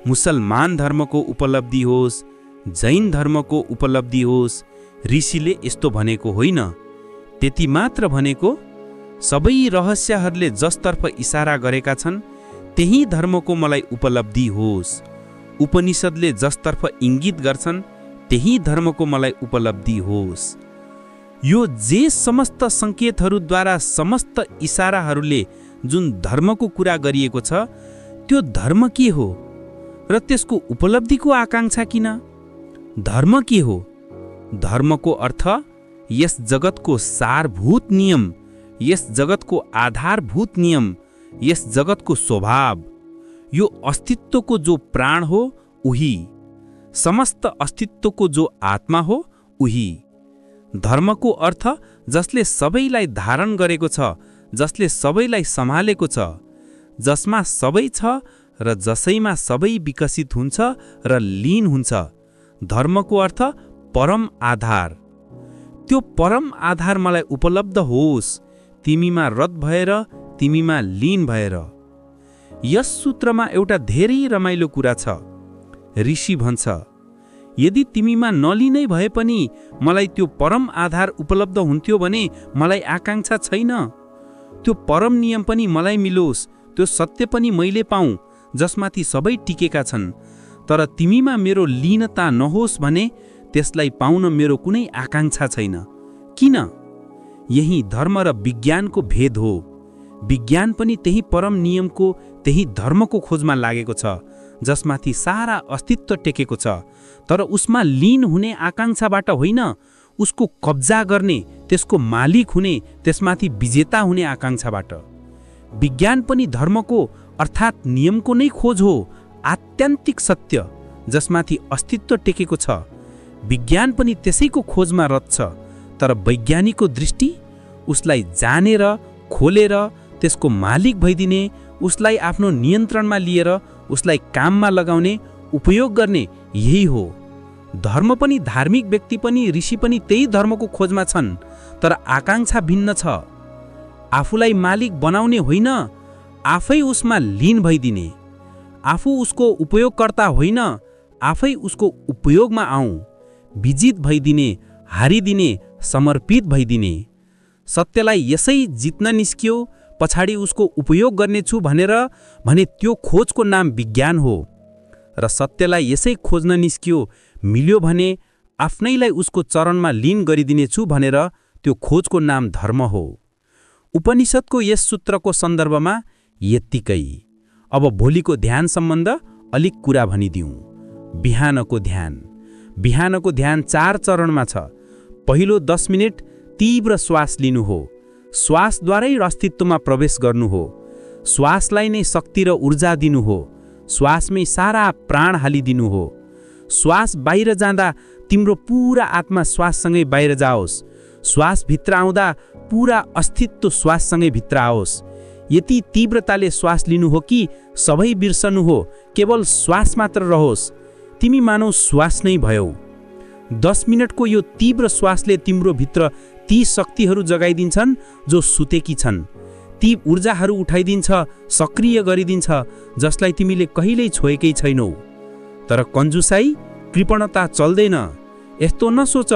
मुसलमान धर्मको उपलब्धि होस्, जैन धर्मको उपलब्धि होस्, ऋषिले यस्तो भनेको होइन। त्यति मात्र भनेको, सबै रहस्यहरूले जसतर्फ इसारा गरेका छन् त्यही धर्मको मलाई उपलब्धि होस्। उपनिषदले जसतर्फ इङ्गित गर्छन् त्यही धर्मको मलाई उपलब्धि होस्। यो जे समस्त सङ्केतहरूद्वारा समस्त इसाराहरूले जुन धर्मको कुरा गरिएको छ त्यो धर्म के हो र त्यसको उपलब्धिको आकाङ्क्षा किन? धर्म के हो? धर्मको अर्थ यस जगतको सारभूत नियम, यस जगतको आधारभूत नियम, यस जगतको स्वभाव, यो अस्तित्वको जो प्राण हो उही, समस्त अस्तित्वको जो आत्मा हो उही। धर्मको अर्थ जसले सबैलाई धारण गरेको छ, जसले सबैलाई सम्हालेको छ, जसमा सबै छ र जसैमा सबै विकसित हुन्छ र लीन हुन्छ। धर्मको अर्थ परम आधार। त्यो परम आधार मलाई उपलब्ध होस्, तिमीमा रत भएर, तिमीमा लीन भएर। यस सूत्रमा एउटा धेरै रमाइलो कुरा छ। ऋषि भन्छ, यदि तिमीमा नलिनै भए पनि मलाई त्यो परम आधार उपलब्ध हुन्थ्यो भने मलाई आकाङ्क्षा छैन। त्यो परम नियम पनि मलाई मिलोस्, त्यो सत्य पनि मैले पाऊँ जसमाथि सबै टिकेका छन्। तर तिमीमा मेरो लीनता नहोस् भने त्यसलाई पाउन मेरो कुनै आकाङ्क्षा छैन। किन? यही धर्म र विज्ञानको भेद हो। विज्ञान पनि त्यही परम नियमको, त्यही धर्मको खोजमा लागेको छ जसमाथि सारा अस्तित्व टेकेको छ, तर उसमा लीन हुने आकाङ्क्षाबाट होइन, उसको कब्जा गर्ने, त्यसको मालिक हुने, त्यसमाथि विजेता हुने आकाङ्क्षाबाट। विज्ञान पनि धर्मको अर्थात् नियमको नै खोज हो, आत्यन्तिक सत्य जसमाथि अस्तित्व टेकेको छ। विज्ञान पनि त्यसैको खोजमा रत छ, तर वैज्ञानिकको दृष्टि उसलाई जानेर, खोलेर, त्यसको मालिक भइदिने, उसलाई आफ्नो नियन्त्रणमा लिएर उसलाई काममा लगाउने, उपयोग गर्ने यही हो। धर्म पनि, धार्मिक व्यक्ति पनि, ऋषि पनि त्यही धर्मको खोजमा छन्, तर आकाङ्क्षा भिन्न छ। आफूलाई मालिक बनाउने होइन, आफै उसमा लीन भइदिने। आफू उसको उपयोगकर्ता होइन, आफै उसको उपयोगमा आऊँ, विजित भइदिने, हारिदिने, समर्पित भइदिने। सत्यलाई यसै जित्न निस्कियो, पछाडि उसको उपयोग गर्नेछु भने त्यो खोजको नाम विज्ञान हो। र सत्यलाई यसै खोज्न निस्कियो, मिल्यो भने आफ्नैलाई उसको चरणमा लीन गरिदिनेछु भनेर त्यो खोजको नाम धर्म हो। उपनिषदको यस सूत्रको सन्दर्भमा यत्तिकै। अब भोलिको ध्यान सम्बन्ध अलिक कुरा भनिदिउँ। बिहानको ध्यान। बिहानको ध्यान 4 चरणमा छ। पहिलो 10 मिनेट तीव्र श्वास लिनु हो। श्वासद्वारै अस्तित्वमा प्रवेश गर्नु हो। श्वासलाई नै शक्ति र ऊर्जा दिनु हो। श्वासमै सारा प्राण हालिदिनु हो। श्वास बाहिर जाँदा तिम्रो पुरा आत्मा श्वाससँगै बाहिर जाओस्। श्वास भित्र आउँदा पुरा अस्तित्व श्वाससँगै भित्र आओस्। यति तीव्रताले श्वास लिनु हो कि सबै बिर्सनु हो, केवल श्वास मात्र रहोस्। तिमी मानौ श्वास नै भयौ। 10 मिनटको यो तीव्र श्वासले तिम्रो भित्र ती शक्तिहरू जगाइदिन्छन् जो सुतेकी छन्। ती ऊर्जाहरू उठाइदिन्छ, सक्रिय गरिदिन्छ, जसलाई तिमीले कहिल्यै छोएकै छैनौ। तर कन्जुसाई, कृपणता चल्दैन। यस्तो नसोच,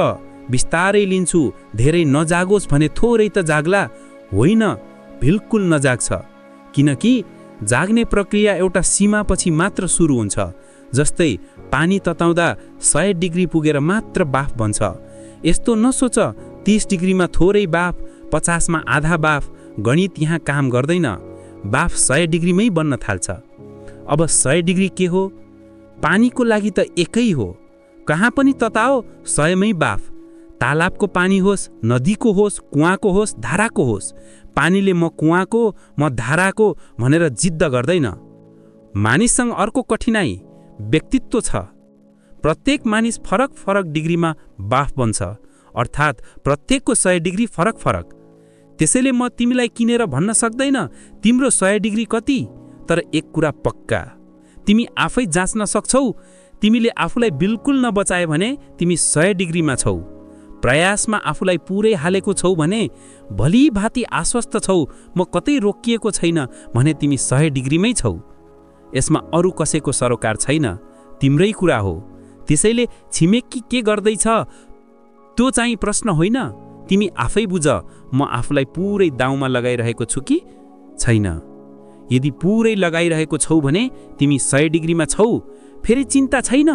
बिस्तारै लिन्छु, धेरै नजागोस् भने थोरै त जाग्ला। होइन, बिल्कुल नजाग्छ। किनकि जाग्ने प्रक्रिया एउटा सीमापछि मात्र सुरु हुन्छ। जस्तै पानी तताउँदा 100 डिग्री पुगेर मात्र बाफ बन्छ। यस्तो नसोच 30 डिग्रीमा थोरै बाफ, 50 मा आधा बाफ। गणित यहाँ काम गर्दैन। बाफ 100 डिग्रीमै बन्न थाल्छ। अब 100 डिग्री के हो? पानीको लागि त एकै हो। कहाँ पनि तताओ, 100 मै बाफ। तालाबको पानी होस्, नदीको होस्, कुवाको होस्, धाराको होस्, पानीले म कुवाको, म धाराको भनेर जिद्द गर्दैन। मानिससँग अर्को कठिनाइ व्यक्तित्व छ। प्रत्येक मानिस फरक फरक डिग्रीमा बाफ बन्छ, अर्थात् प्रत्येकको 100 डिग्री फरक फरक। त्यसैले म तिमीलाई किनेर भन्न सक्दैन तिम्रो 100 डिग्री कति, तर एक कुरा पक्का, तिमी आफै जाँच्न सक्छौ। तिमीले आफूलाई बिल्कुल नबचाए भने तिमी 100 डिग्रीमा छौ। प्रयासमा आफूलाई पुरै हालेको छौ भने, भली भाँति आश्वस्त छौ म कतै रोकिएको छैन भने तिमी 100 डिग्रीमै छौ। यसमा अरू कसैको सरोकार छैन, तिम्रै कुरा हो। त्यसैले छिमेकी के गर्दैछ त्यो चाहिँ प्रश्न होइन, तिमी आफै बुझ म आफूलाई पुरै दाउमा लगाइरहेको छु कि छैन। यदि पुरै लगाइरहेको छौ भने तिमी 100 डिग्रीमा छौ, फेरि चिन्ता छैन।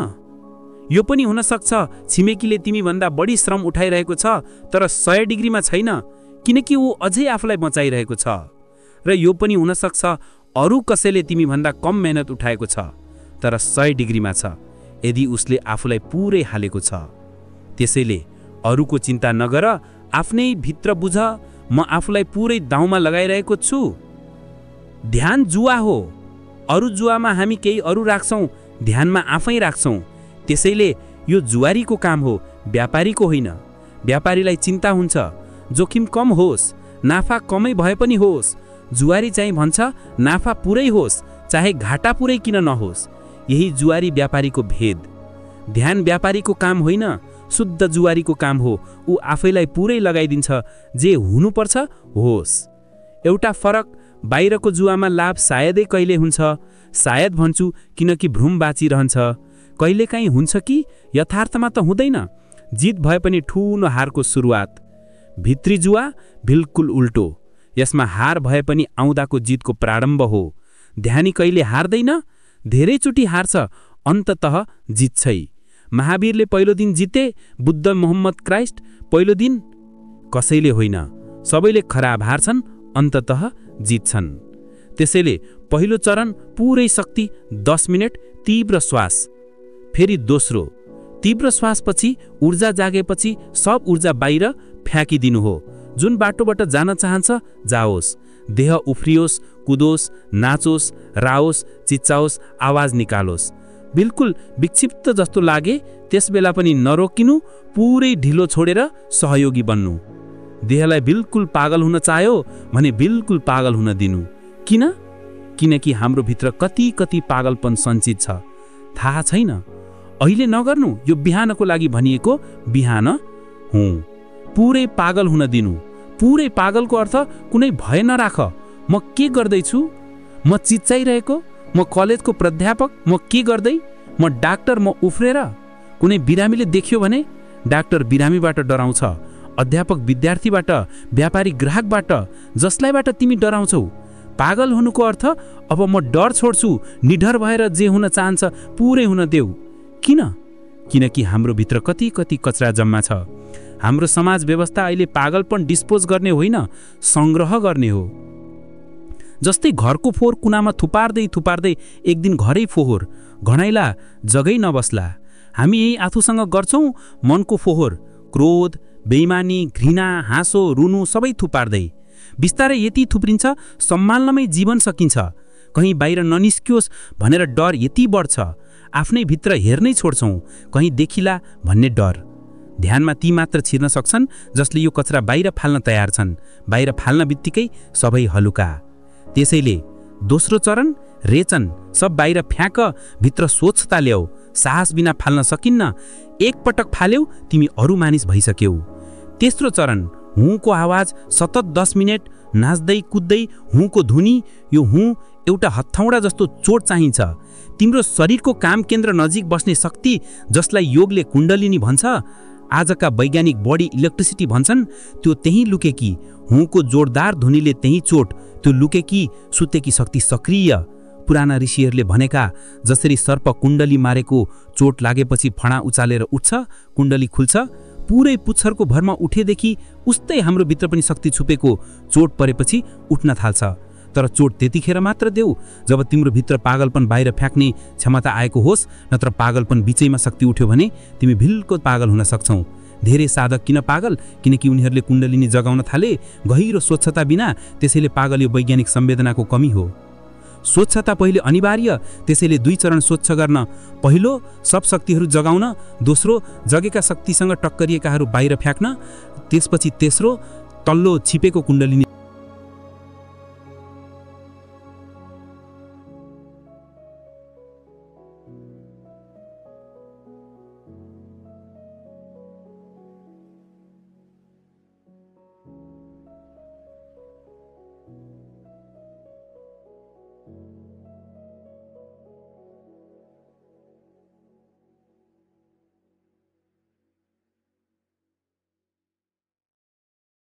यो पनि हुन सक्छ छिमेकीले तिमीभन्दा बढी श्रम उठाइरहेको छ तर 100 डिग्रीमा छैन, किनकि ऊ अझै आफूलाई बचाइरहेको छ। र यो पनि हुन सक्छ अरू कसैले तिमीभन्दा कम मेहनत उठाएको छ तर 100 डिग्रीमा छ, यदि उसले आफूलाई पुरै हालेको छ। त्यसैले अरूको चिन्ता नगर, आफ्नै भित्र बुझ म आफूलाई पुरै दाउमा लगाइरहेको छु। ध्यान जुवा हो। अरू जुवामा हामी केही अरू राख्छौँ, ध्यानमा आफै राख्छौँ। त्यसैले यो जुवारीको काम हो, व्यापारीको होइन। व्यापारीलाई चिन्ता हुन्छ जोखिम कम होस्, नाफा कमै भए पनि होस्। जुवारी चाहिँ भन्छ नाफा पुरै होस्, चाहे घाटा पुरै किन नहोस्। यही जुवारी व्यापारीको भेद। ध्यान व्यापारीको काम होइन, शुद्ध जुवारीको काम हो। ऊ आफैलाई पुरै लगाइदिन्छ, जे हुनुपर्छ होस्। एउटा फरक, बाहिरको जुवामा लाभ सायदै कहिले हुन्छ, सायद भन्छु किनकि भ्रम बाँचिरहन्छ। कहिलेकाहीँ हुन्छ कि यथार्थमा त हुँदैन। जित भए पनि ठूलो हारको सुरुवात। भित्री जुवा बिल्कुल उल्टो, यसमा हार भए पनि आउँदाको जितको प्रारम्भ हो। ध्यानी कहिले हार्दैन, धेरैचोटि हार्छ, अन्ततः जित्छै। महावीरले पहिलो दिन जिते, बुद्ध मोहम्मद क्राइस्ट पहिलो दिन, कसैले होइन। सबैले खराब हार्छन्, अन्ततः जित्छन्। त्यसैले पहिलो चरण पुरै शक्ति 10 मिनेट तीव्र श्वास, फेरि दोस्रो तीव्र श्वासपछि ऊर्जा जागेपछि सब ऊर्जा बाहिर फ्याँकिदिनु हो। जुन बाटोबाट जान चाहन्छ जाओस्, देह उफ्रियोस्, कुदोस्, नाचोस्, राओस्, चिच्चाओस्, आवाज निकालोस्। बिल्कुल विक्षिप्त जस्तो लागे त्यसबेला पनि नरोकिनु, पुरै ढिलो छोडेर सहयोगी बन्नु। देहलाई बिल्कुल पागल हुन चाह्यो भने बिल्कुल पागल हुन दिनु। किन? किनकि हाम्रो भित्र कति कति पागलपन सञ्चित छ, थाहा छैन। अहिले नगर्नु, यो बिहानको लागि भनिएको बिहान हुँ। पुरै पागल हुन दिनु। पुरै पागलको अर्थ कुनै भय नराख। म के गर्दैछु? म चिच्चाइरहेको? म कलेजको प्राध्यापक? म के गर्दै? म डाक्टर? म उफ्रेर? कुनै बिरामीले देख्यो भने डाक्टर बिरामीबाट डराउँछ, अध्यापक विद्यार्थीबाट, व्यापारी ग्राहकबाट, जसलाईबाट तिमी डराउँछौ। पागल हुनुको अर्थ अब म डर छोड्छु, निडर भएर जे हुन चाहन्छ पुरै हुन देऊ। किन? किनकि हाम्रो भित्र कति कति कचरा जम्मा छ। हाम्रो समाज व्यवस्था अहिले पागलपन डिस्पोज गर्ने होइन, सङ्ग्रह गर्ने हो। जस्तै घरको फोहोर कुनामा थुपार्दै थुपार्दै एक दिन घरै फोहोर, घणाइला जगै नबस्ला। हामी यही आफूसँग गर्छौँ मनको फोहोर, क्रोध, बेइमानी, घृणा, हाँसो, रुनु सबै थुपार्दै। बिस्तारै यति थुप्रिन्छ सम्हाल्नमै जीवन सकिन्छ। कहीँ बाहिर ननिस्कियोस् भनेर डर यति बढ्छ, आफ्नै भित्र हेर्नै छोड्छौँ, कहीँ देखिला भन्ने डर। ध्यानमा ती मात्र छिर्न सक्छन् जसले यो कचरा बाहिर फाल्न तयार छन्। बाहिर फाल्न बित्तिकै सबै हलुका। त्यसैले दोस्रो चरण रेचन, सब बाहिर फ्याँक, भित्र स्वच्छता ल्याऊ। साहस बिना फाल्न सकिन्न। एक पटक फाल्यौ तिमी अरू मानिस भइसक्यौ। तेस्रो चरण हुँको आवाज, सतत 10 मिनेट नाच्दै कुद्दै हुँको ध्वनि। यो हुँ एउटा हत्थौडा जस्तो चोट चाहिन्छ। तिम्रो शरीरको काम केन्द्र नजिक बस्ने शक्ति, जसलाई योगले कुण्डलिनी भन्छ, आजका वैज्ञानिक बडी इलेक्ट्रिसिटी भन्छन्, त्यो त्यहीँ लुकेकी। हुँको जोरदार ध्वनिले त्यहीँ चोट, त्यो लुकेकी सुतेकी शक्ति सक्रिय। पुराना ऋषिहरूले भनेका जसरी सर्प कुण्डली मारेको चोट लागेपछि फणा उचालेर उठ्छ, कुण्डली खुल्छ, पुरै पुच्छरको भरमा उठेदेखि उस्तै हाम्रो भित्र पनि शक्ति छुपेको चोट परेपछि उठ्न थाल्छ। तर चोट त्यतिखेर मात्र देऊ जब तिम्रो भित्र पागलपन बाहिर फ्याँक्ने क्षमता आएको होस्, नत्र पागलपन बिचैमा शक्ति उठ्यो भने तिमी बिल्कुल पागल हुन सक्छौ। धेरै साधक किन पागल? किनकि उनीहरूले कुण्डलिनी जगाउन थाले गहिरो स्वच्छता बिना। त्यसैले पागल यो वैज्ञानिक संवेदनाको कमी हो। स्वच्छता पहिले अनिवार्य, त्यसैले 2 चरण स्वच्छ गर्न। पहिलो, सब शक्तिहरू जगाउन। दोस्रो, जगेका शक्तिसँग टक्करिएकाहरू बाहिर फ्याँक्न। त्यसपछि तेस्रो, तल्लो छिपेको कुण्डलिनी